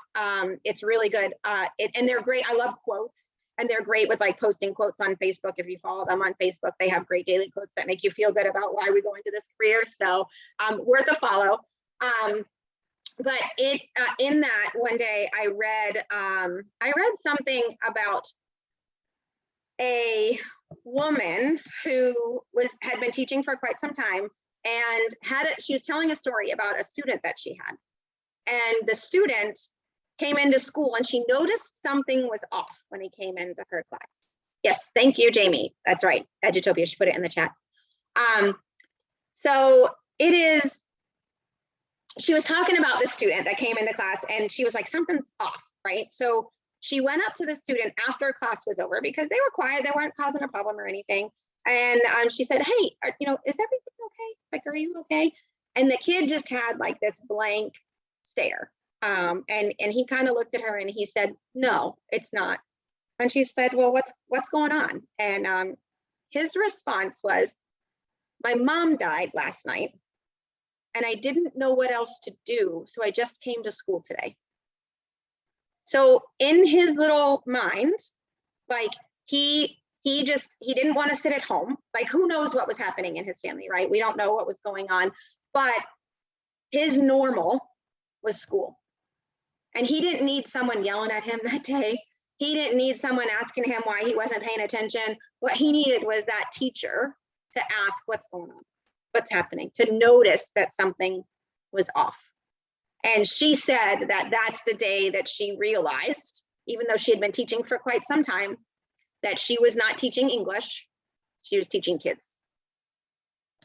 A: It's really good. And they're great. I love quotes. And they're great with like posting quotes on Facebook. If you follow them on Facebook, they have great daily quotes that make you feel good about why we go into this career. So worth a follow. But in that one day I read something about a woman who had been teaching for quite some time and she was telling a story about a student that she had. And the student came into school and she noticed something was off when he came into her class. Yes, thank you, Jamie. That's right. Edutopia, she put it in the chat. So she was talking about this student that came into class and she was like, something's off, right? So she went up to the student after class was over because they were quiet. They weren't causing a problem or anything. And she said, hey, is everything okay? Like, are you okay? And the kid just had like this blank stare. And he kind of looked at her and he said, no, it's not. And she said, well, what's going on? And his response was, my mom died last night and I didn't know what else to do. So I just came to school today. So in his little mind, like he didn't want to sit at home. Like who knows what was happening in his family, right? We don't know what was going on, but his normal was school. And he didn't need someone yelling at him that day. He didn't need someone asking him why he wasn't paying attention. What he needed was that teacher to ask what's going on, what's happening, to notice that something was off. And she said that that's the day that she realized, even though she had been teaching for quite some time, that she was not teaching English, she was teaching kids.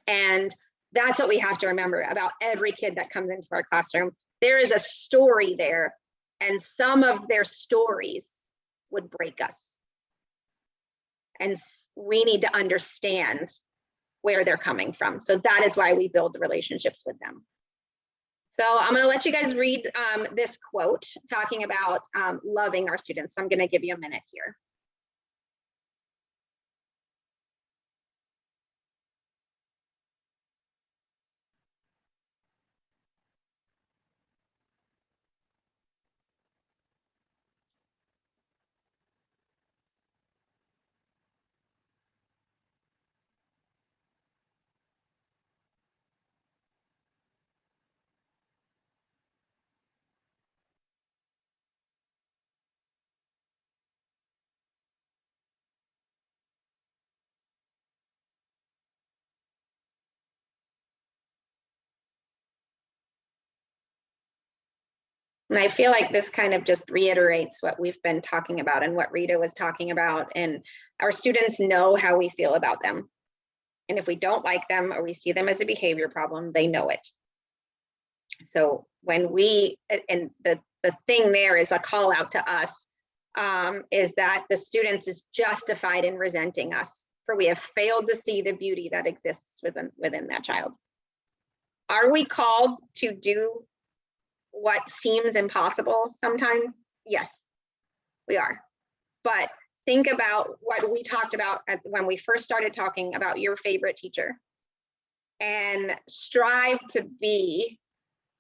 A: And that's what we have to remember about every kid that comes into our classroom. There is a story there, and some of their stories would break us. And we need to understand where they're coming from. So that is why we build the relationships with them. So I'm going to let you guys read this quote talking about loving our students. So I'm going to give you a minute here. And I feel like this kind of just reiterates what we've been talking about and what Rita was talking about. And our students know how we feel about them. And if we don't like them or we see them as a behavior problem, they know it. So when we, and the thing there is a call out to us, is that the students is justified in resenting us, for we have failed to see the beauty that exists within that child. Are we called to do what seems impossible sometimes? Yes, we are. But think about what we talked about when we first started talking about your favorite teacher, and strive to be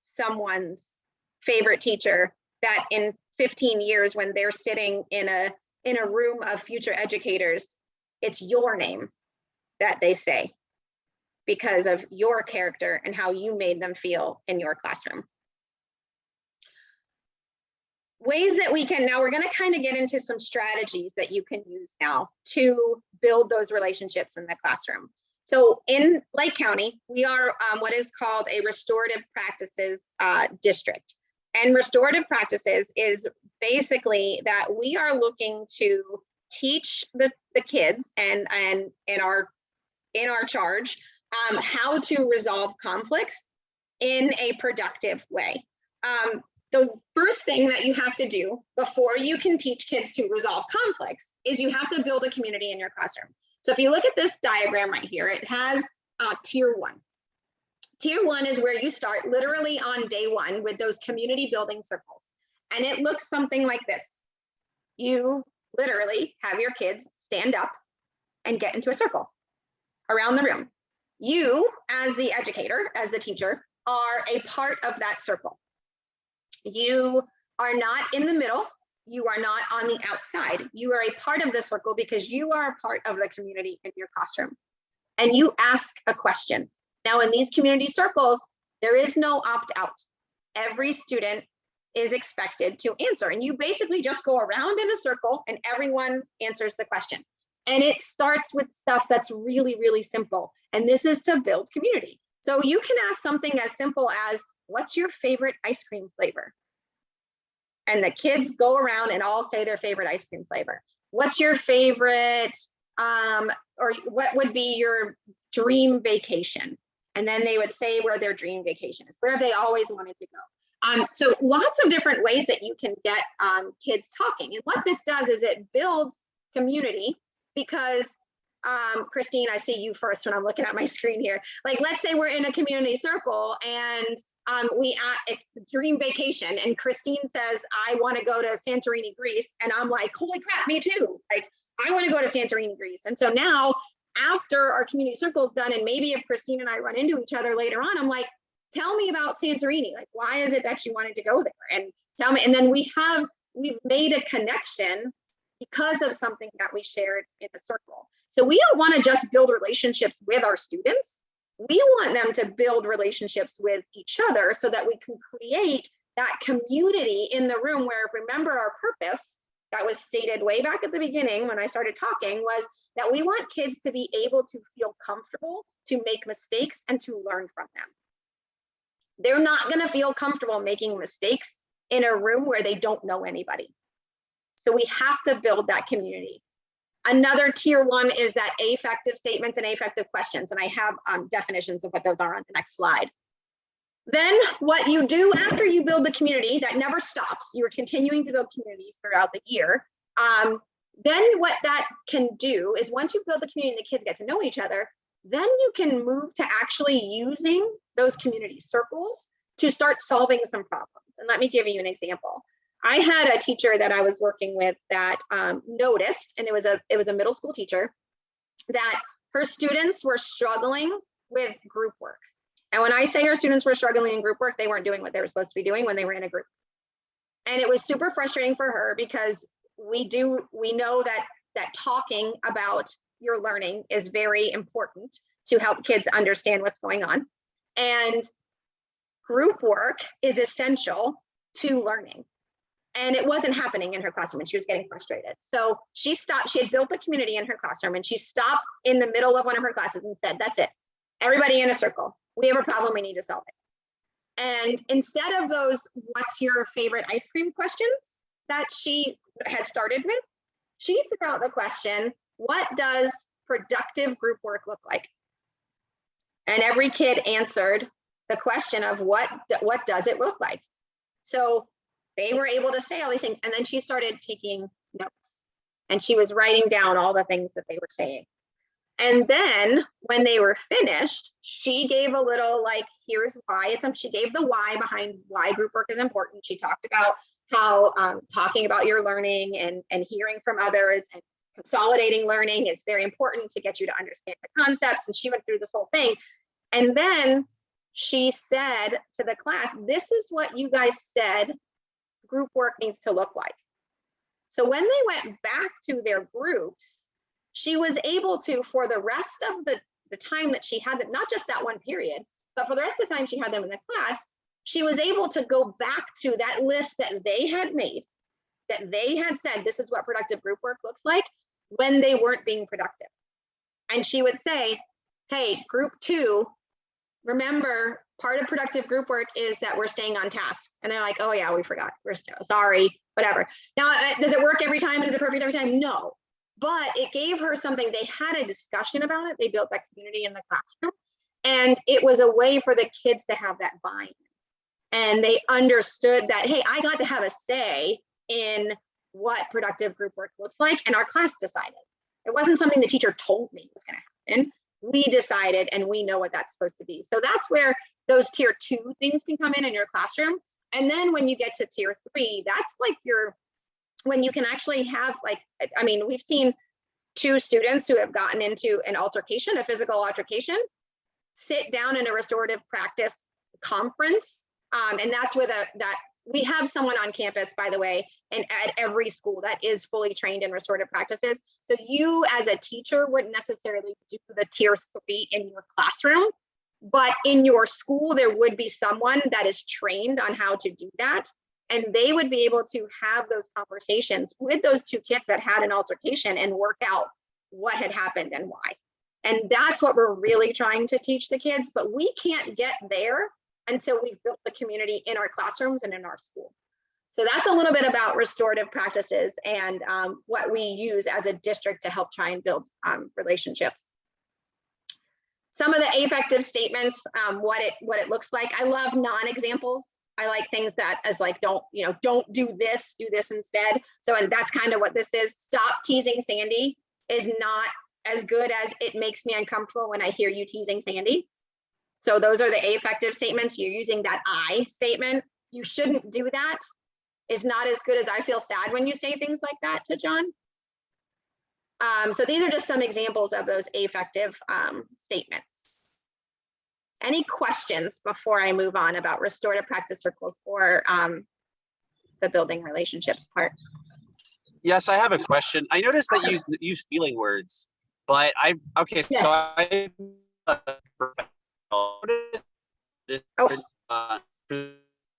A: someone's favorite teacher that in 15 years, when they're sitting in a room of future educators, it's your name that they say because of your character and how you made them feel in your classroom. Ways that we can, now we're going to kind of get into some strategies that you can use now to build those relationships in the classroom. So in Lake County, we are what is called a restorative practices district. And restorative practices is basically that we are looking to teach the kids and in our charge how to resolve conflicts in a productive way. The first thing that you have to do before you can teach kids to resolve conflicts is you have to build a community in your classroom. So if you look at this diagram right here, it has tier 1. Tier 1 is where you start literally on day 1 with those community building circles. And it looks something like this. You literally have your kids stand up and get into a circle around the room. You, as the educator, as the teacher, are a part of that circle. You are not in the middle. You are not on the outside. You are a part of the circle because you are a part of the community in your classroom. And you ask a question. Now, in these community circles, there is no opt-out. Every student is expected to answer. And you basically just go around in a circle and everyone answers the question. And it starts with stuff that's really, really simple. And this is to build community. So you can ask something as simple as, what's your favorite ice cream flavor? And the kids go around and all say their favorite ice cream flavor. What's your favorite, or what would be your dream vacation? And then they would say where their dream vacation is, where they always wanted to go. So lots of different ways that you can get kids talking. And what this does is it builds community because, Christine, I see you first when I'm looking at my screen here. Like, let's say we're in a community circle and it's dream vacation, and Christine says, I want to go to Santorini, Greece. And I'm like, holy crap, me too. Like, I want to go to Santorini, Greece. And so now after our community circle is done, and maybe if Christine and I run into each other later on, I'm like, tell me about Santorini. Like, why is it that you wanted to go there? And tell me. And then we've made a connection because of something that we shared in a circle. So we don't want to just build relationships with our students. We want them to build relationships with each other so that we can create that community in the room where, remember, our purpose that was stated way back at the beginning when I started talking was that we want kids to be able to feel comfortable, to make mistakes, and to learn from them. They're not going to feel comfortable making mistakes in a room where they don't know anybody. So we have to build that community. Another tier 1 is that affective statements and affective questions. And I have definitions of what those are on the next slide. Then what you do after you build the community, that never stops. You're continuing to build communities throughout the year. Then what that can do is once you build the community and the kids get to know each other, then you can move to actually using those community circles to start solving some problems. And let me give you an example. I had a teacher that I was working with that noticed, and it was a middle school teacher, that her students were struggling with group work. And when I say her students were struggling in group work, they weren't doing what they were supposed to be doing when they were in a group. And it was super frustrating for her because we know that talking about your learning is very important to help kids understand what's going on. And group work is essential to learning. And it wasn't happening in her classroom and she was getting frustrated. So she stopped, she had built a community in her classroom and she stopped in the middle of one of her classes and said, that's it. Everybody in a circle. We have a problem, we need to solve it. And instead of those, what's your favorite ice cream questions that she had started with, she threw out the question, what does productive group work look like? And every kid answered the question of what does it look like? So they were able to say all these things. And then she started taking notes and she was writing down all the things that they were saying. And then when they were finished, she gave a little like, here's why she gave the why behind why group work is important. She talked about how talking about your learning and hearing from others and consolidating learning is very important to get you to understand the concepts. And she went through this whole thing. And then she said to the class, this is what you guys said group work needs to look like. So when they went back to their groups, she was able to, for the rest of the time that she had them, not just that one period, but for the rest of the time she had them in the class, she was able to go back to that list that they had made, that they had said, this is what productive group work looks like when they weren't being productive. And she would say, hey, group 2, remember, part of productive group work is that we're staying on task. And they're like, oh yeah, we forgot. We're still sorry, whatever. Now, does it work every time? Is it perfect every time? No. But it gave her something. They had a discussion about it. They built that community in the classroom. And it was a way for the kids to have that buy-in. And they understood that, hey, I got to have a say in what productive group work looks like. And our class decided. It wasn't something the teacher told me was going to happen. We decided, and we know what that's supposed to be. So that's where those tier 2 things can come in your classroom. And then when you get to tier 3, that's like when you can actually have like, I mean, we've seen 2 students who have gotten into an altercation, a physical altercation, sit down in a restorative practice conference. And that's where that we have someone on campus, by the way, and at every school that is fully trained in restorative practices. So you as a teacher wouldn't necessarily do the tier 3 in your classroom, but in your school, there would be someone that is trained on how to do that. And they would be able to have those conversations with those 2 kids that had an altercation and work out what had happened and why. And that's what we're really trying to teach the kids, but we can't get there until we've built the community in our classrooms and in our school. So that's a little bit about restorative practices and what we use as a district to help try and build relationships. Some of the affective statements, what it looks like. I love non-examples. I like things that as like, don't do this instead. So, and that's kind of what this is. Stop teasing Sandy is not as good as it makes me uncomfortable when I hear you teasing Sandy. So those are the affective statements. You're using that I statement. You shouldn't do that is not as good as I feel sad when you say things like that to John. So these are just some examples of those affective statements. Any questions before I move on about restorative practice circles or the building relationships part?
G: Yes, I have a question. I noticed that you use feeling words, but
A: Yes.
G: so I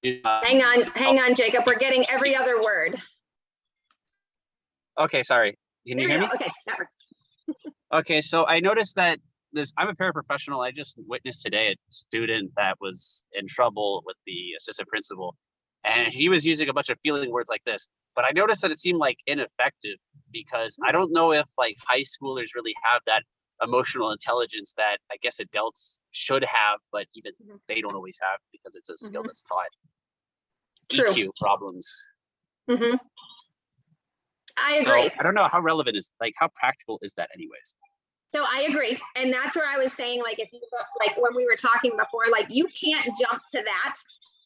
A: Hang on, Jacob. We're getting every other word.
G: Okay, sorry. Can you hear me?
A: Okay, that works.
G: Okay, so I noticed that I'm a paraprofessional. I just witnessed today a student that was in trouble with the assistant principal, and he was using a bunch of feeling words like this. But I noticed that it seemed like ineffective because I don't know if like high schoolers really have that emotional intelligence that I guess adults should have, but even they don't always have because it's a skill that's taught.
A: True.
G: EQ problems.
A: I agree.
G: So I don't know how relevant is, like, how practical is that anyways?
A: So I agree. And that's where I was saying, like, if you look, like when we were talking before, like you can't jump to that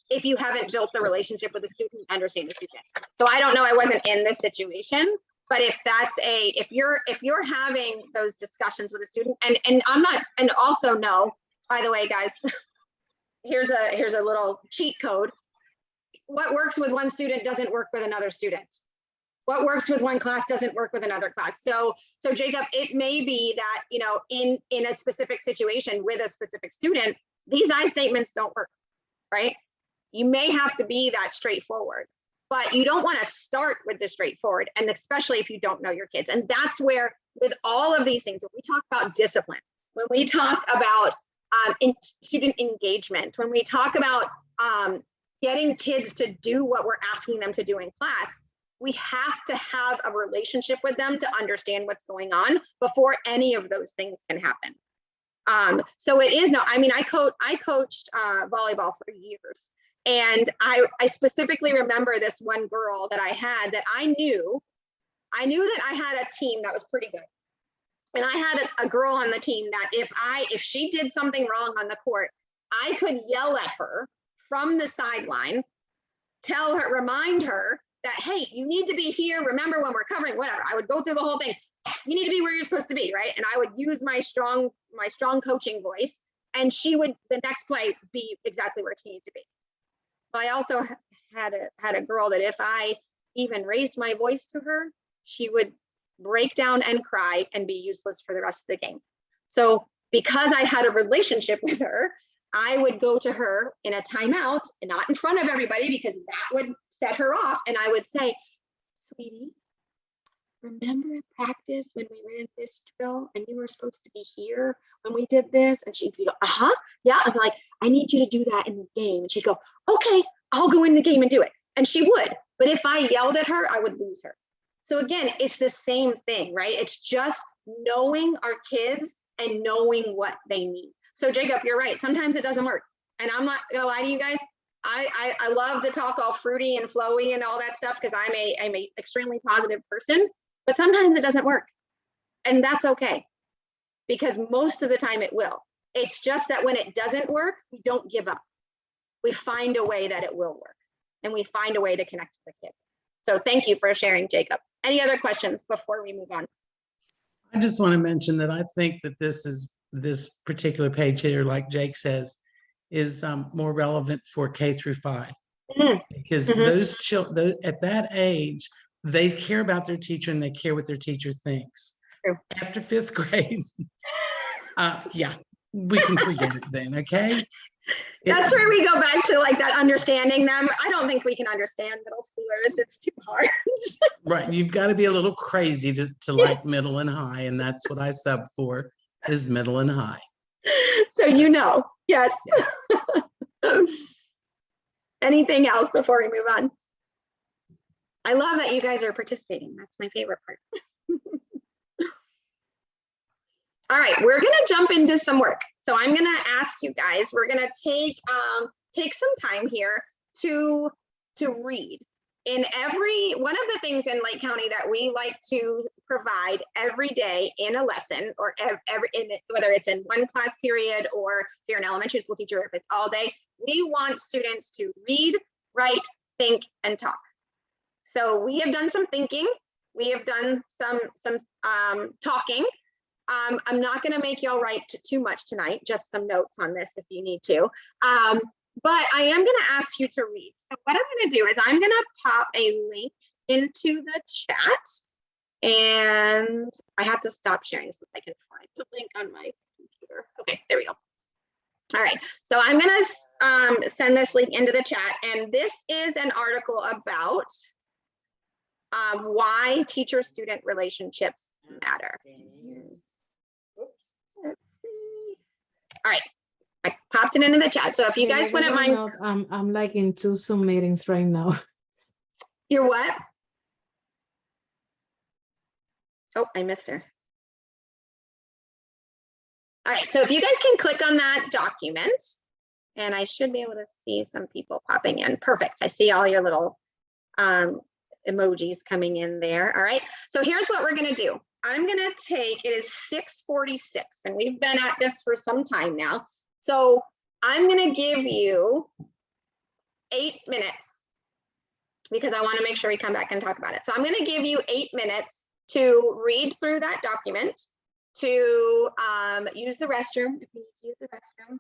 A: if you haven't built the relationship with the student, understand the student. So I don't know, I wasn't in this situation, but if that's if you're having those discussions with a student, and I'm not, and also no, by the way, guys, here's a little cheat code. What works with one student doesn't work with another student. What works with one class doesn't work with another class. So Jacob, it may be that, you know, in a specific situation with a specific student, these I statements don't work, right? You may have to be that straightforward, but you don't want to start with the straightforward, and especially if you don't know your kids. And that's where, with all of these things, when we talk about discipline, when we talk about in student engagement. When we talk about getting kids to do what we're asking them to do in class, we have to have a relationship with them to understand what's going on before any of those things can happen. So it is no, I mean, I coached volleyball for years. And I specifically remember this one girl that I had that I knew that I had a team that was pretty good. And I had a girl on the team that if she did something wrong on the court, I could yell at her from the sideline, remind her that, hey, you need to be here. Remember when we're covering, whatever. I would go through the whole thing. You need to be where you're supposed to be, right? And I would use my strong coaching voice, and she would, the next play, be exactly where she needed to be. But I also had a girl that if I even raised my voice to her, she would break down and cry and be useless for the rest of the game. So because I had a relationship with her, I would go to her in a timeout, and not in front of everybody because that would set her off. And I would say, sweetie, remember in practice when we ran this drill and you were supposed to be here when we did this? And she'd go, yeah. I'm like, I need you to do that in the game. And she'd go, okay, I'll go in the game and do it. And she would. But if I yelled at her, I would lose her. So again, it's the same thing, right? It's just knowing our kids and knowing what they need. So Jacob, you're right. Sometimes it doesn't work. And I'm not gonna lie to you guys. I love to talk all fruity and flowy and all that stuff because I'm a extremely positive person, but sometimes it doesn't work. And that's okay, because most of the time it will. It's just that when it doesn't work, we don't give up. We find a way that it will work, and we find a way to connect with the kid. So thank you for sharing, Jacob. Any other questions before we move on?
H: I just want to mention that I think that this particular page here, like Jake says, is more relevant for K through 5, because those children at that age, they care about their teacher and they care what their teacher thinks.
A: True.
H: After 5th grade, yeah, we can forget it then. Okay.
A: That's where we go back to like that understanding them. I don't think we can understand middle schoolers. It's too hard.
H: Right. You've got to be a little crazy to like middle and high. And that's what I sub for, is middle and high.
A: So, yes. Anything else before we move on? I love that you guys are participating. That's my favorite part. All right, we're gonna jump into some work. So I'm gonna ask you guys, we're gonna take some time here to read. In one of the things in Lake County that we like to provide every day in a lesson, or whether it's in one class period or if you're an elementary school teacher, if it's all day, we want students to read, write, think, and talk. So we have done some thinking. We have done some talking. I'm not going to make y'all write too much tonight, just some notes on this if you need to. But I am going to ask you to read. So what I'm going to do is I'm going to pop a link into the chat, and I have to stop sharing so I can find the link on my computer. Okay, there we go. All right, so I'm going to send this link into the chat, and this is an article about why teacher-student relationships matter. Let's see. All right, I popped it into the chat. So if you guys wouldn't mind.
I: I'm like in 2 Zoom meetings right now.
A: You're what? Oh, I missed her. All right, so if you guys can click on that document, and I should be able to see some people popping in. Perfect, I see all your little emojis coming in there. All right, so here's what we're gonna do. I'm gonna take, it is 6:46, and we've been at this for some time now. So I'm gonna give you 8 minutes because I wanna make sure we come back and talk about it. So I'm gonna give you 8 minutes to read through that document, to use the restroom if you need to use the restroom.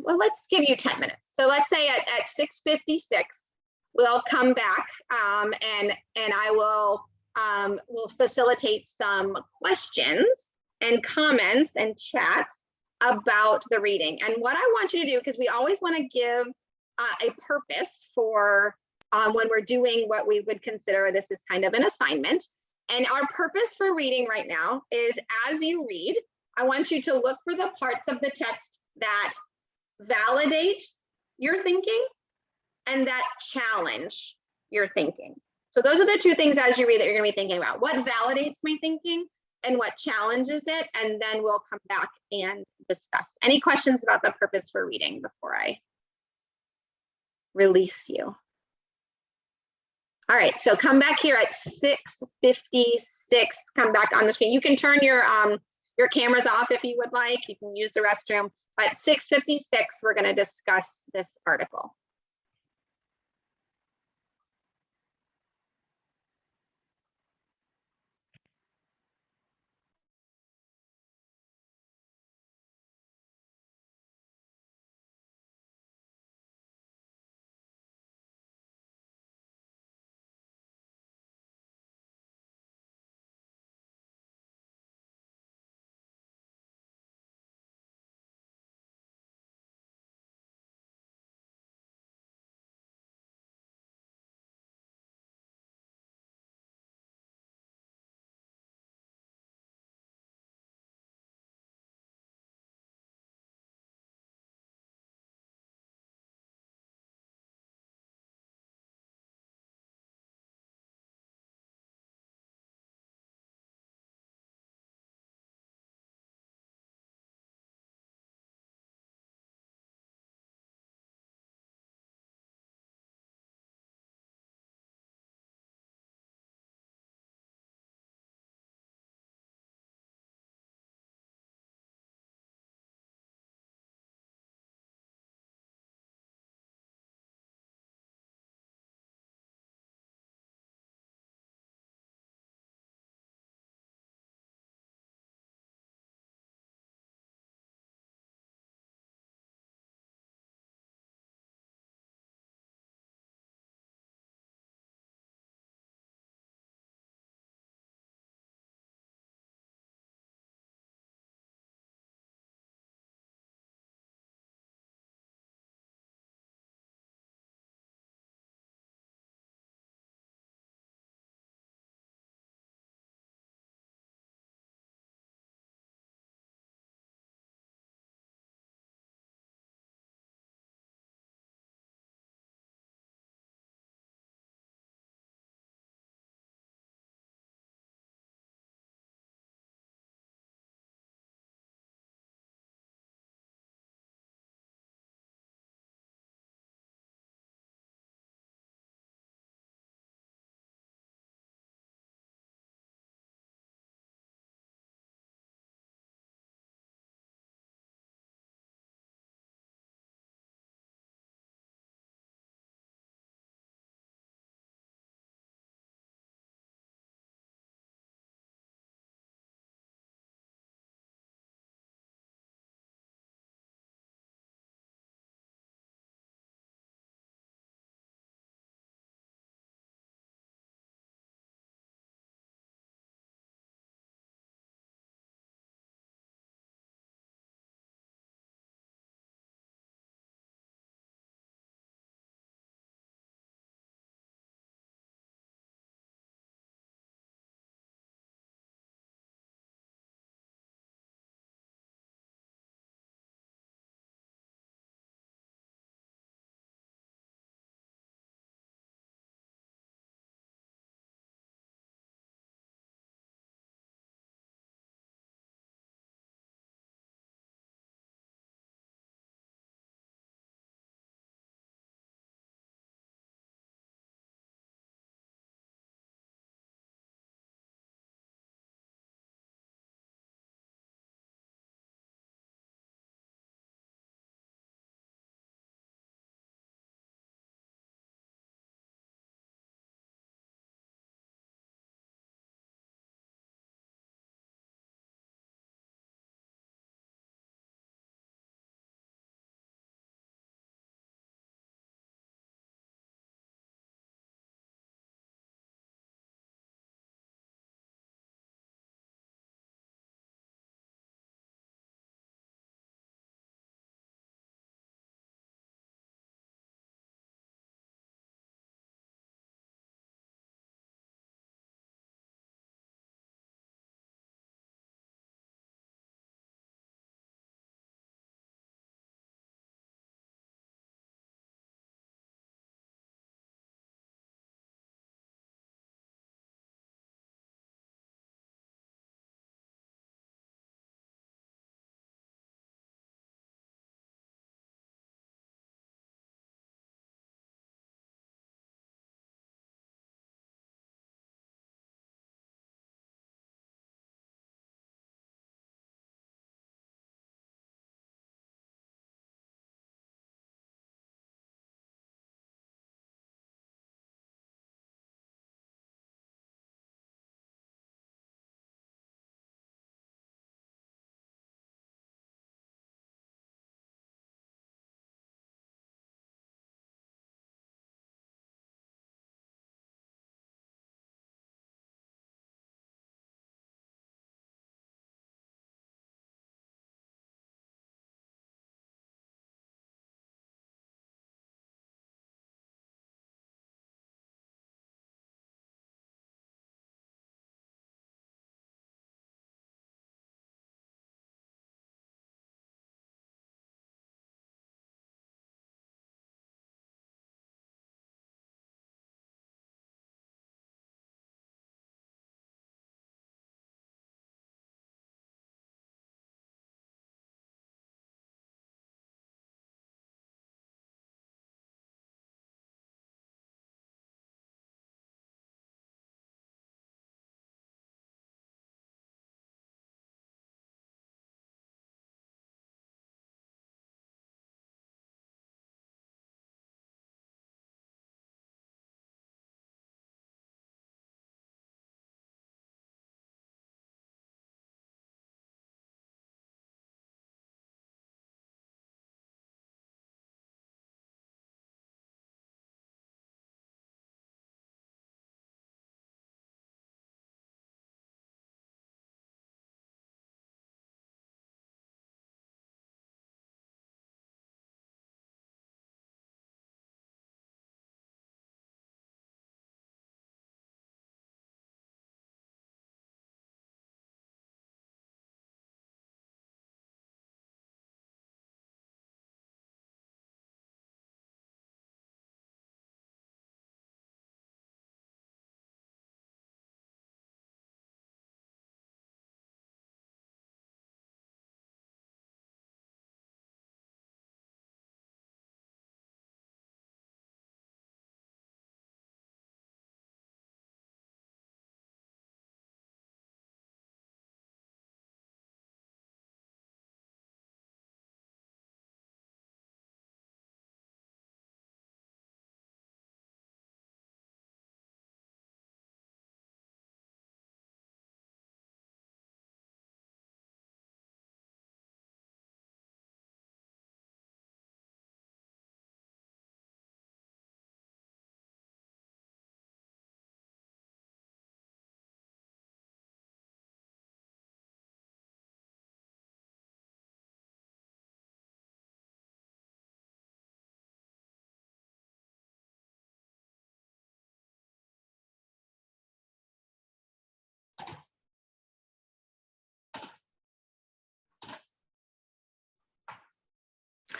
A: Well, let's give you 10 minutes. So let's say at 6:56, we'll come back and I will facilitate some questions and comments and chats about the reading. And what I want you to do, because we always want to give a purpose for when we're doing what we would consider this is kind of an assignment. And our purpose for reading right now is as you read, I want you to look for the parts of the text that validate your thinking and that challenge your thinking. So those are the two things as you read that you're going to be thinking about. What validates my thinking and what challenges it? And then we'll come back and discuss. Any questions about the purpose for reading before I release you? All right, so come back here at 6:56. Come back on the screen. You can turn your cameras off if you would like. You can use the restroom. At 6:56, we're going to discuss this article.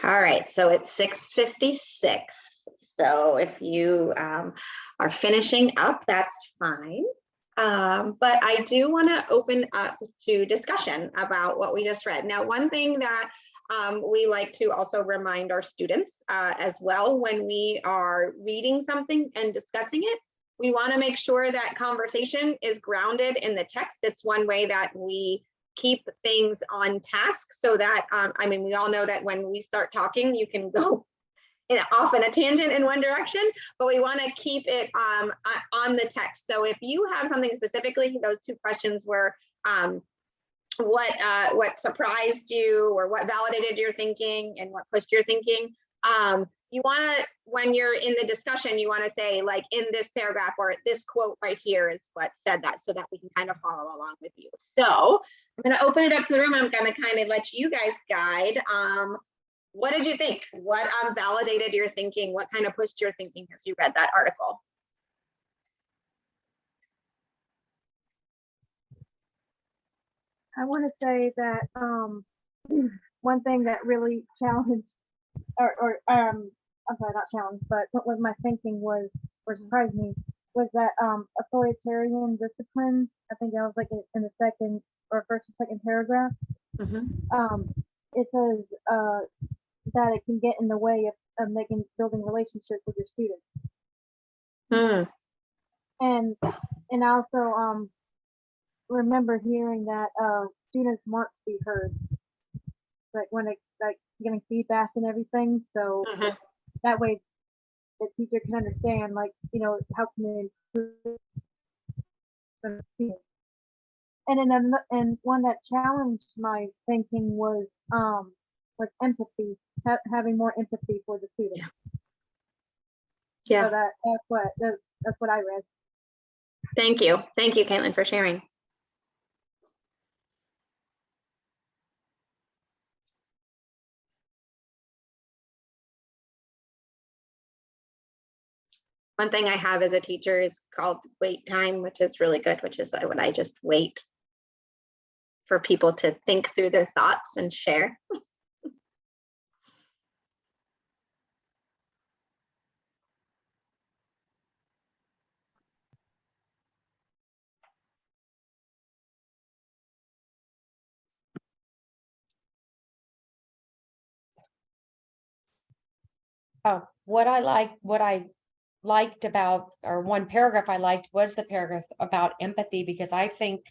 A: All right, so it's 6:56. So if you are finishing up, that's fine. But I do want to open up to discussion about what we just read. Now, one thing that we like to also remind our students as well, when we are reading something and discussing it, we want to make sure that conversation is grounded in the text. It's one way that we keep things on task, so that, I mean, we all know that when we start talking, you can go off in a tangent in one direction, but we want to keep it on the text. So if you have something specifically, those two questions were what surprised you, or what validated your thinking, and what pushed your thinking. You want to, when you're in the discussion, you want to say, like, in this paragraph, or this quote right here is what said that, so that we can kind of follow along with you. So I'm going to open it up to the room. I'm going to kind of let you guys guide. What did you think? What validated your thinking? What kind of pushed your thinking as you read that article?
D: I want to say that one thing that really challenged, I'm sorry, not challenged, but what was my thinking was, or surprised me, was that authoritarian discipline. I think that was like in the second or first or second paragraph. It says that it can get in the way of building relationships with your students. And I also remember hearing that students want to be heard, like when it, like getting feedback and everything. So that way the teacher can understand, like, you know, how can they improve the students. And one that challenged my thinking was empathy, having more empathy for the students.
A: Yeah.
D: So that's what I read.
A: Thank you, Caitlin, for sharing. One thing I have as a teacher is called wait time, which is really good, which is when I just wait for people to think through their thoughts and share.
F: Oh, what I liked about, or one paragraph I liked was the paragraph about empathy, because I think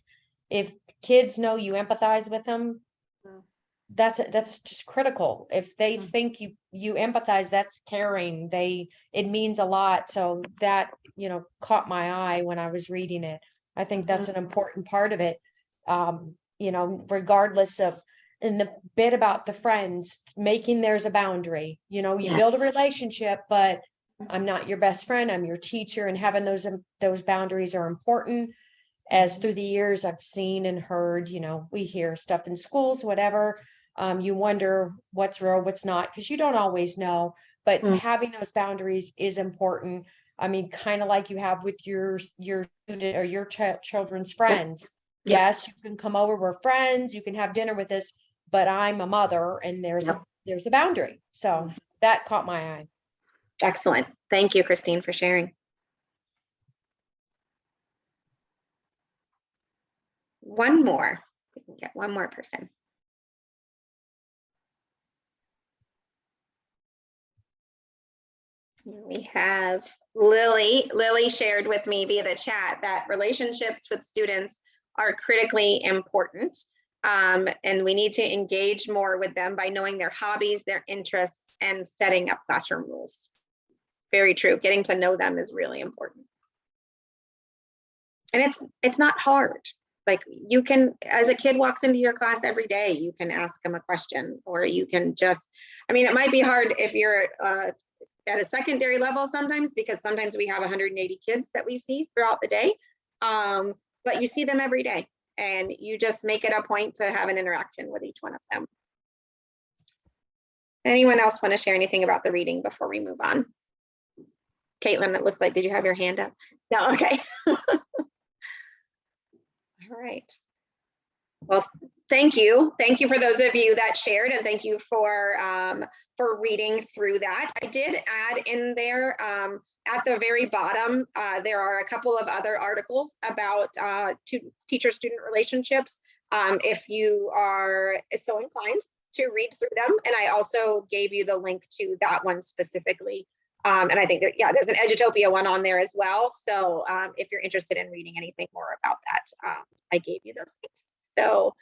F: if kids know you empathize with them, that's just critical. If they think you empathize, that's caring. It means a lot. So that, you know, caught my eye when I was reading it. I think that's an important part of it. You know, regardless of, in the bit about the friends, making there's a boundary, you know, you build a relationship, but I'm not your best friend, I'm your teacher, and having those boundaries are important. As through the years I've seen and heard, you know, we hear stuff in schools, whatever, you wonder what's real, what's not, because you don't always know, but having those boundaries is important. I mean, kind of like you have with your student or your children's friends. Yes, you can come over, we're friends, you can have dinner with us, but I'm a mother, and there's a boundary. So that caught my eye.
A: Excellent. Thank you, Christine, for sharing. One more. We can get one more person. We have Lily. Lily shared with me via the chat that relationships with students are critically important. And we need to engage more with them by knowing their hobbies, their interests, and setting up classroom rules. Very true. Getting to know them is really important. And it's not hard. Like, you can, as a kid walks into your class every day, you can ask them a question, or you can just, I mean, it might be hard if you're at a secondary level sometimes, because sometimes we have 180 kids that we see throughout the day. But you see them every day, and you just make it a point to have an interaction with each one of them. Anyone else want to share anything about the reading before we move on? Caitlin, it looked like, did you have your hand up? No, okay. All right. Well, Thank you. Thank you for those of you that shared, and thank you for reading through that. I did add in there at the very bottom, there are a couple of other articles about teacher-student relationships. If you are so inclined to read through them, and I also gave you the link to that one specifically. And I think that, yeah, there's an Edutopia one on there as well. So if you're interested in reading anything more about that, I gave you those links. So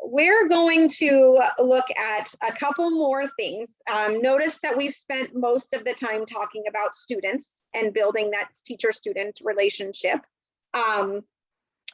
A: we're going to look at a couple more things. Notice that we spent most of the time talking about students and building that teacher-student relationship. Oh,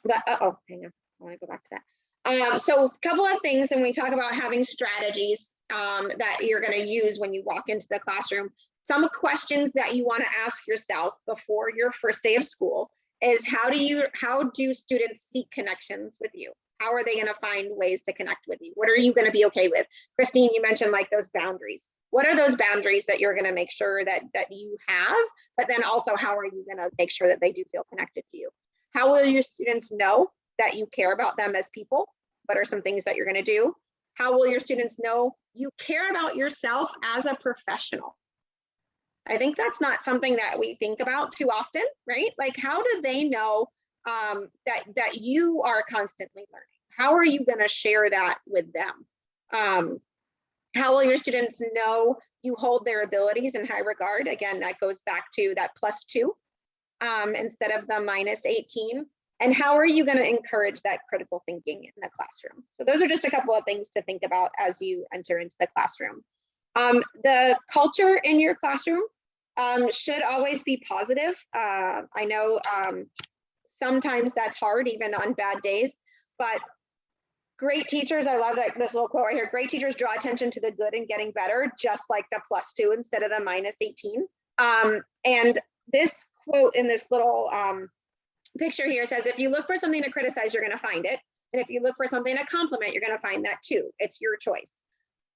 A: hang on, I want to go back to that. So a couple of things, and we talk about having strategies that you're going to use when you walk into the classroom. Some questions that you want to ask yourself before your first day of school is how do students seek connections with you? How are they going to find ways to connect with you? What are you going to be okay with? Christine, you mentioned like those boundaries. What are those boundaries that you're going to make sure that you have, but then also how are you going to make sure that they do feel connected to you? How will your students know that you care about them as people? What are some things that you're going to do? How will your students know you care about yourself as a professional? I think that's not something that we think about too often, right? Like, how do they know that you are constantly learning? How are you going to share that with them? How will your students know you hold their abilities in high regard? Again, that goes back to that +2 instead of the -18. And how are you going to encourage that critical thinking in the classroom? So those are just a couple of things to think about as you enter into the classroom. The culture in your classroom should always be positive. I know sometimes that's hard, even on bad days, but great teachers, I love that this little quote right here, great teachers draw attention to the good and getting better, just like the +2 instead of the -18. And this quote in this little picture here says, if you look for something to criticize, you're going to find it. And if you look for something to compliment, you're going to find that too. It's your choice.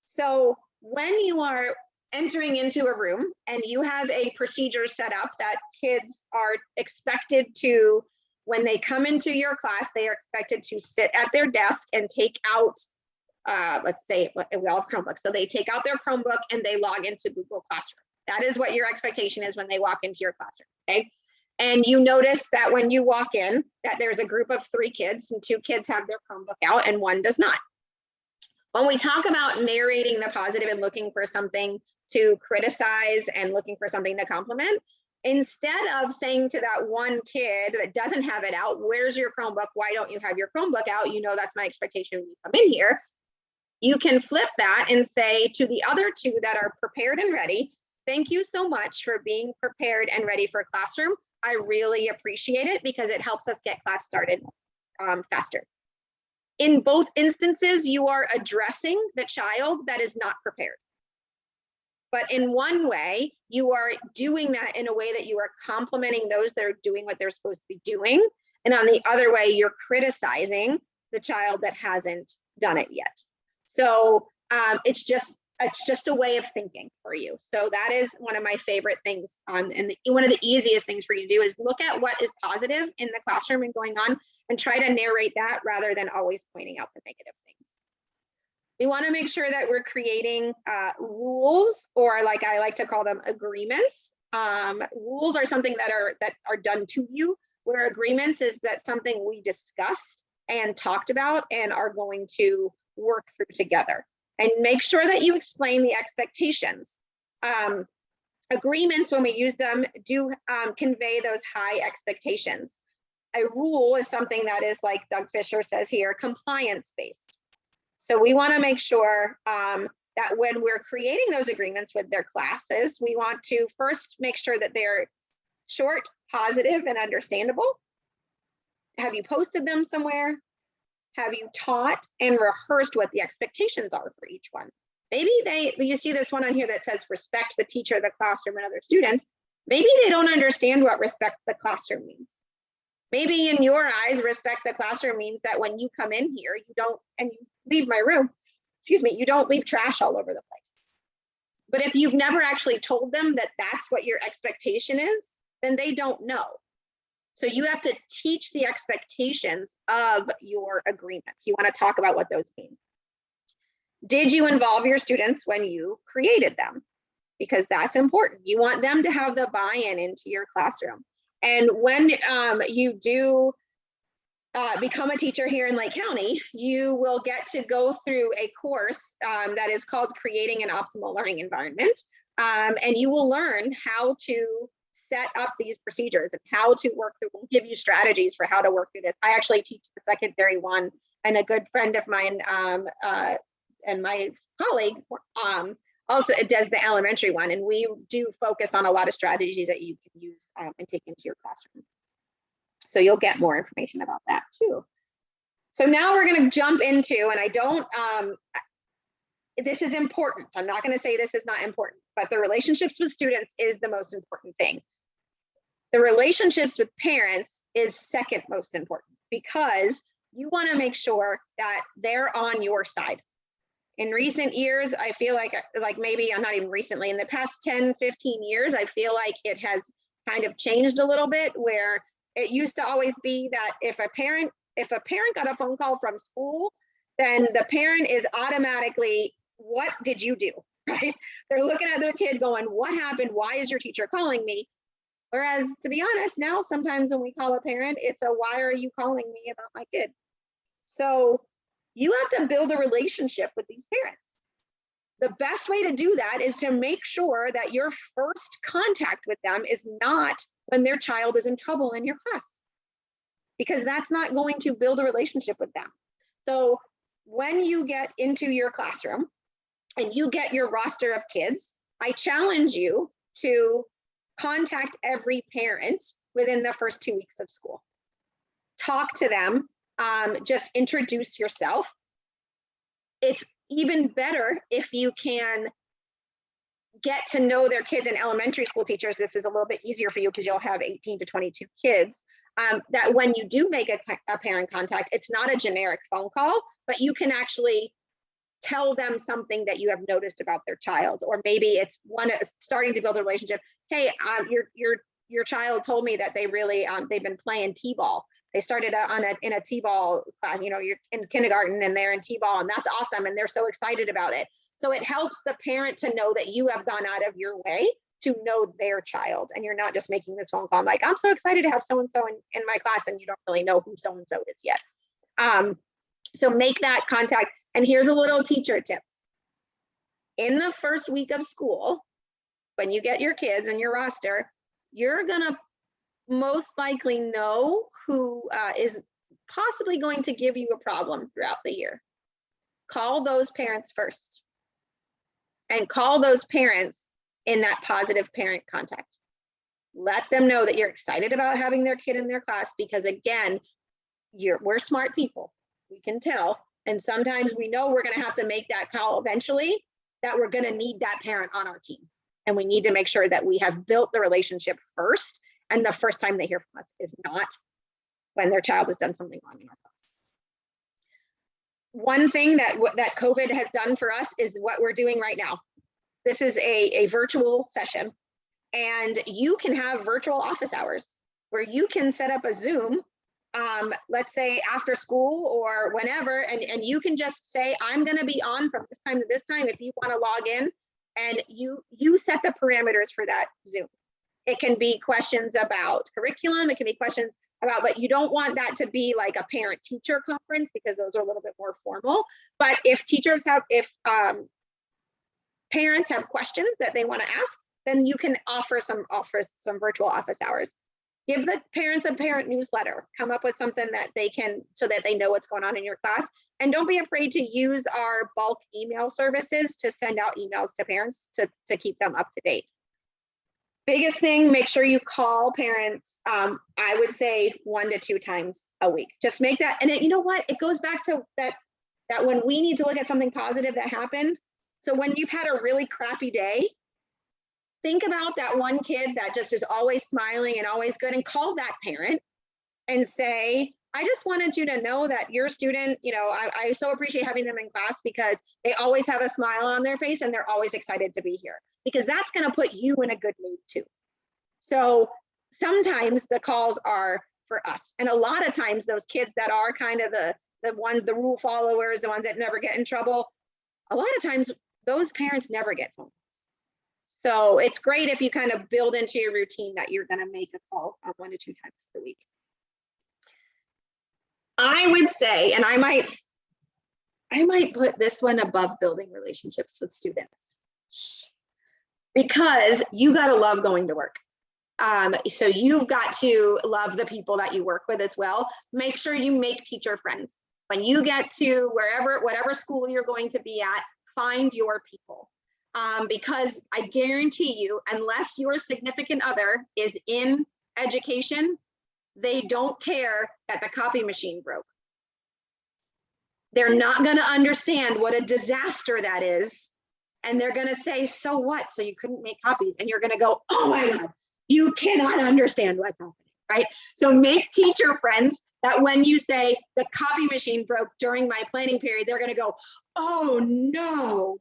A: So when you are entering into a room and you have a procedure set up that kids are expected to, when they come into your class, they are expected to sit at their desk and take out, let's say we all have Chromebooks. So they take out their Chromebook and they log into Google Classroom. That is what your expectation is when they walk into your classroom, okay? And you notice that when you walk in, that there's a group of 3 kids and 2 kids have their Chromebook out and 1 does not. When we talk about narrating the positive and looking for something to criticize and looking for something to compliment, instead of saying to that 1 kid that doesn't have it out, where's your Chromebook? Why don't you have your Chromebook out? You know, that's my expectation when you come in here. You can flip that and say to the other 2 that are prepared and ready, thank you so much for being prepared and ready for classroom. I really appreciate it because it helps us get class started faster. In both instances, you are addressing the child that is not prepared. But in one way, you are doing that in a way that you are complimenting those that are doing what they're supposed to be doing. And on the other way, you're criticizing the child that hasn't done it yet. So it's just a way of thinking for you. So that is one of my favorite things. And one of the easiest things for you to do is look at what is positive in the classroom and going on and try to narrate that rather than always pointing out the negative things. We want to make sure that we're creating rules, or like I like to call them, agreements. Rules are something that are done to you, where agreements is that something we discussed and talked about and are going to work through together. And make sure that you explain the expectations. Agreements, when we use them, do convey those high expectations. A rule is something that is, like Doug Fisher says here, compliance-based. So we want to make sure that when we're creating those agreements with their classes, we want to first make sure that they're short, positive, and understandable. Have you posted them somewhere? Have you taught and rehearsed what the expectations are for each one? Maybe you see this one on here that says respect the teacher, the classroom, and other students. Maybe they don't understand what respect the classroom means. Maybe in your eyes, respect the classroom means that when you come in here, you don't, and you leave my room, excuse me, you don't leave trash all over the place. But if you've never actually told them that that's what your expectation is, then they don't know. So you have to teach the expectations of your agreements. You want to talk about what those mean. Did you involve your students when you created them? Because that's important. You want them to have the buy-in into your classroom. And when you do become a teacher here in Lake County, you will get to go through a course that is called Creating an Optimal Learning Environment. And you will learn how to set up these procedures and how to work through. We'll give you strategies for how to work through this. I actually teach the secondary one, and a good friend of mine and my colleague also does the elementary one. And we do focus on a lot of strategies that you can use and take into your classroom. So you'll get more information about that too. So now we're going to jump into, and I don't, this is important. I'm not going to say this is not important, but the relationships with students is the most important thing. The relationships with parents is second most important, because you want to make sure that they're on your side. In recent years, I feel like maybe I'm not even recently, in the past 10, 15 years, I feel like it has kind of changed a little bit, where it used to always be that if a parent got a phone call from school, then the parent is automatically, what did you do, right? They're looking at their kid going, what happened? Why is your teacher calling me? Whereas, to be honest, now sometimes when we call a parent, it's a, why are you calling me about my kid? So you have to build a relationship with these parents. The best way to do that is to make sure that your first contact with them is not when their child is in trouble in your class, because that's not going to build a relationship with them. So when you get into your classroom and you get your roster of kids, I challenge you to contact every parent within the first 2 weeks of school. Talk to them, just introduce yourself. It's even better if you can get to know their kids. And elementary school teachers, this is a little bit easier for you because you'll have 18 to 22 kids. That when you do make a parent contact, it's not a generic phone call, but you can actually tell them something that you have noticed about their child, or maybe it's one starting to build a relationship. Hey, your child told me that they really they've been playing t-ball. They started in a t-ball class. You know, you're in kindergarten and they're in t-ball, and that's awesome, and they're so excited about it. So it helps the parent to know that you have gone out of your way to know their child, and you're not just making this phone call. I'm like, I'm so excited to have so-and-so in my class, and you don't really know who so-and-so is yet. So make that contact. And here's a little teacher tip. In the first week of school, when you get your kids and your roster, you're gonna most likely know who is possibly going to give you a problem throughout the year. Call those parents first, and call those parents in that positive parent contact. Let them know that you're excited about having their kid in their class, because again, we're smart people. We can tell. And sometimes we know we're going to have to make that call eventually, that we're going to need that parent on our team. And we need to make sure that we have built the relationship first. And the first time they hear from us is not when their child has done something wrong in our class. One thing that COVID has done for us is what we're doing right now. This is a virtual session, and you can have virtual office hours where you can set up a Zoom, let's say after school or whenever, and you can just say, I'm going to be on from this time to this time if you want to log in, and you set the parameters for that Zoom. It can be questions about curriculum, it can be questions about, but you don't want that to be like a parent-teacher conference, because those are a little bit more formal. But if parents have questions that they want to ask, then you can offer some virtual office hours. Give the parents a parent newsletter. Come up with something that they can, so that they know what's going on in your class. And don't be afraid to use our bulk email services to send out emails to parents to keep them up to date. Biggest thing, make sure you call parents, I would say 1 to 2 times a week. Just make that, and you know what? It goes back to that when we need to look at something positive that happened. So when you've had a really crappy day, think about that one kid that just is always smiling and always good, and call that parent and say, I just wanted you to know that your student, you know, I so appreciate having them in class because they always have a smile on their face and they're always excited to be here, because that's going to put you in a good mood too. So sometimes the calls are for us. And a lot of times those kids that are kind of the rule followers, the ones that never get in trouble, a lot of times those parents never get phone calls. So it's great if you kind of build into your routine that you're going to make a call 1 to 2 times per week. I would say, and I might put this one above building relationships with students, because you got to love going to work. So you've got to love the people that you work with as well. Make sure you make teacher friends. When you get to whatever school you're going to be at, find your people. Because I guarantee you, unless your significant other is in education, they don't care that the copy machine broke. They're not going to understand what a disaster that is. And they're going to say, so what? So you couldn't make copies. And you're going to go, oh my God, you cannot understand what's happening, right? So make teacher friends that when you say the copy machine broke during my planning period, they're going to go, oh no,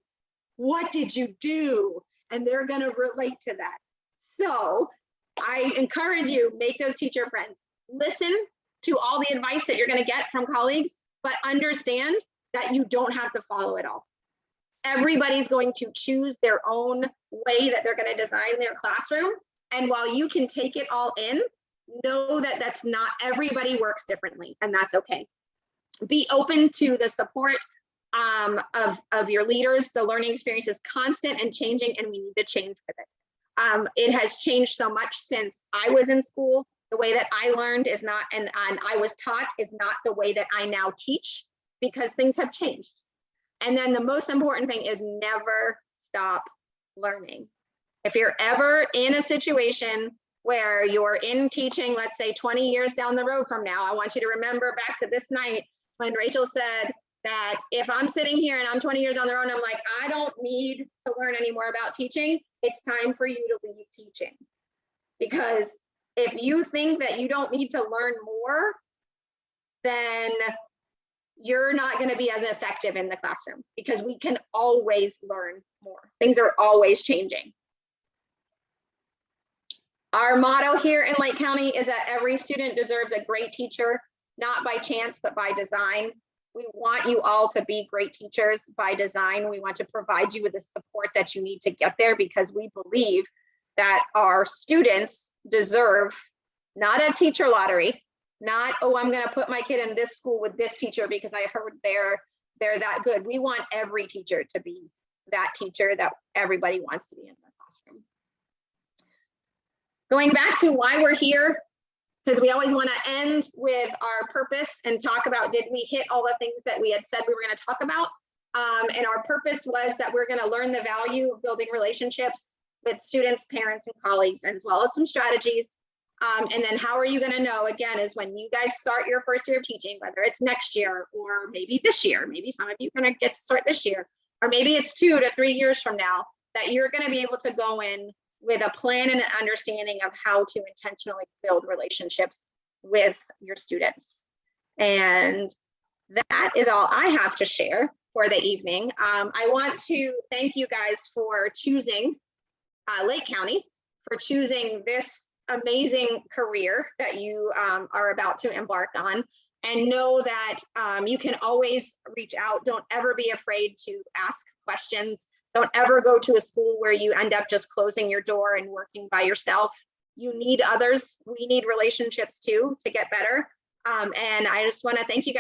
A: what did you do? And they're going to relate to that. So I encourage you, make those teacher friends. Listen to all the advice that you're going to get from colleagues, but understand that you don't have to follow it all. Everybody's going to choose their own way that they're going to design their classroom. And while you can take it all in, know that that's not, everybody works differently, and that's okay. Be open to the support of your leaders. The learning experience is constant and changing, and we need to change with it. It has changed so much since I was in school. The way that I learned is not, and I was taught is not the way that I now teach, because things have changed. And then the most important thing is never stop learning. If you're ever in a situation where you're in teaching, let's say 20 years down the road from now, I want you to remember back to this night when Rachel said that if I'm sitting here and I'm 20 years down the road and I'm like, I don't need to learn any more about teaching, it's time for you to leave teaching. Because if you think that you don't need to learn more, then you're not going to be as effective in the classroom, because we can always learn more. Things are always changing. Our motto here in Lake County is that every student deserves a great teacher, not by chance, but by design. We want you all to be great teachers by design. We want to provide you with the support that you need to get there, because we believe that our students deserve not a teacher lottery, not, oh, I'm going to put my kid in this school with this teacher because I heard they're that good. We want every teacher to be that teacher that everybody wants to be in the classroom. Going back to why we're here, because we always want to end with our purpose and talk about, did we hit all the things that we had said we were going to talk about? And our purpose was that we're going to learn the value of building relationships with students, parents, and colleagues, as well as some strategies. And then how are you going to know, again, is when you guys start your first year of teaching, whether it's next year or maybe this year, maybe some of you are going to get to start this year, or maybe it's 2 to 3 years from now, that you're going to be able to go in with a plan and an understanding of how to intentionally build relationships with your students. And that is all I have to share for the evening. I want to thank you guys for choosing Lake County, for choosing this amazing career that you are about to embark on, and know that you can always reach out. Don't ever be afraid to ask questions. Don't ever go to a school where you end up just closing your door and working by yourself. You need others. We need relationships too to get better. And I just want to thank you guys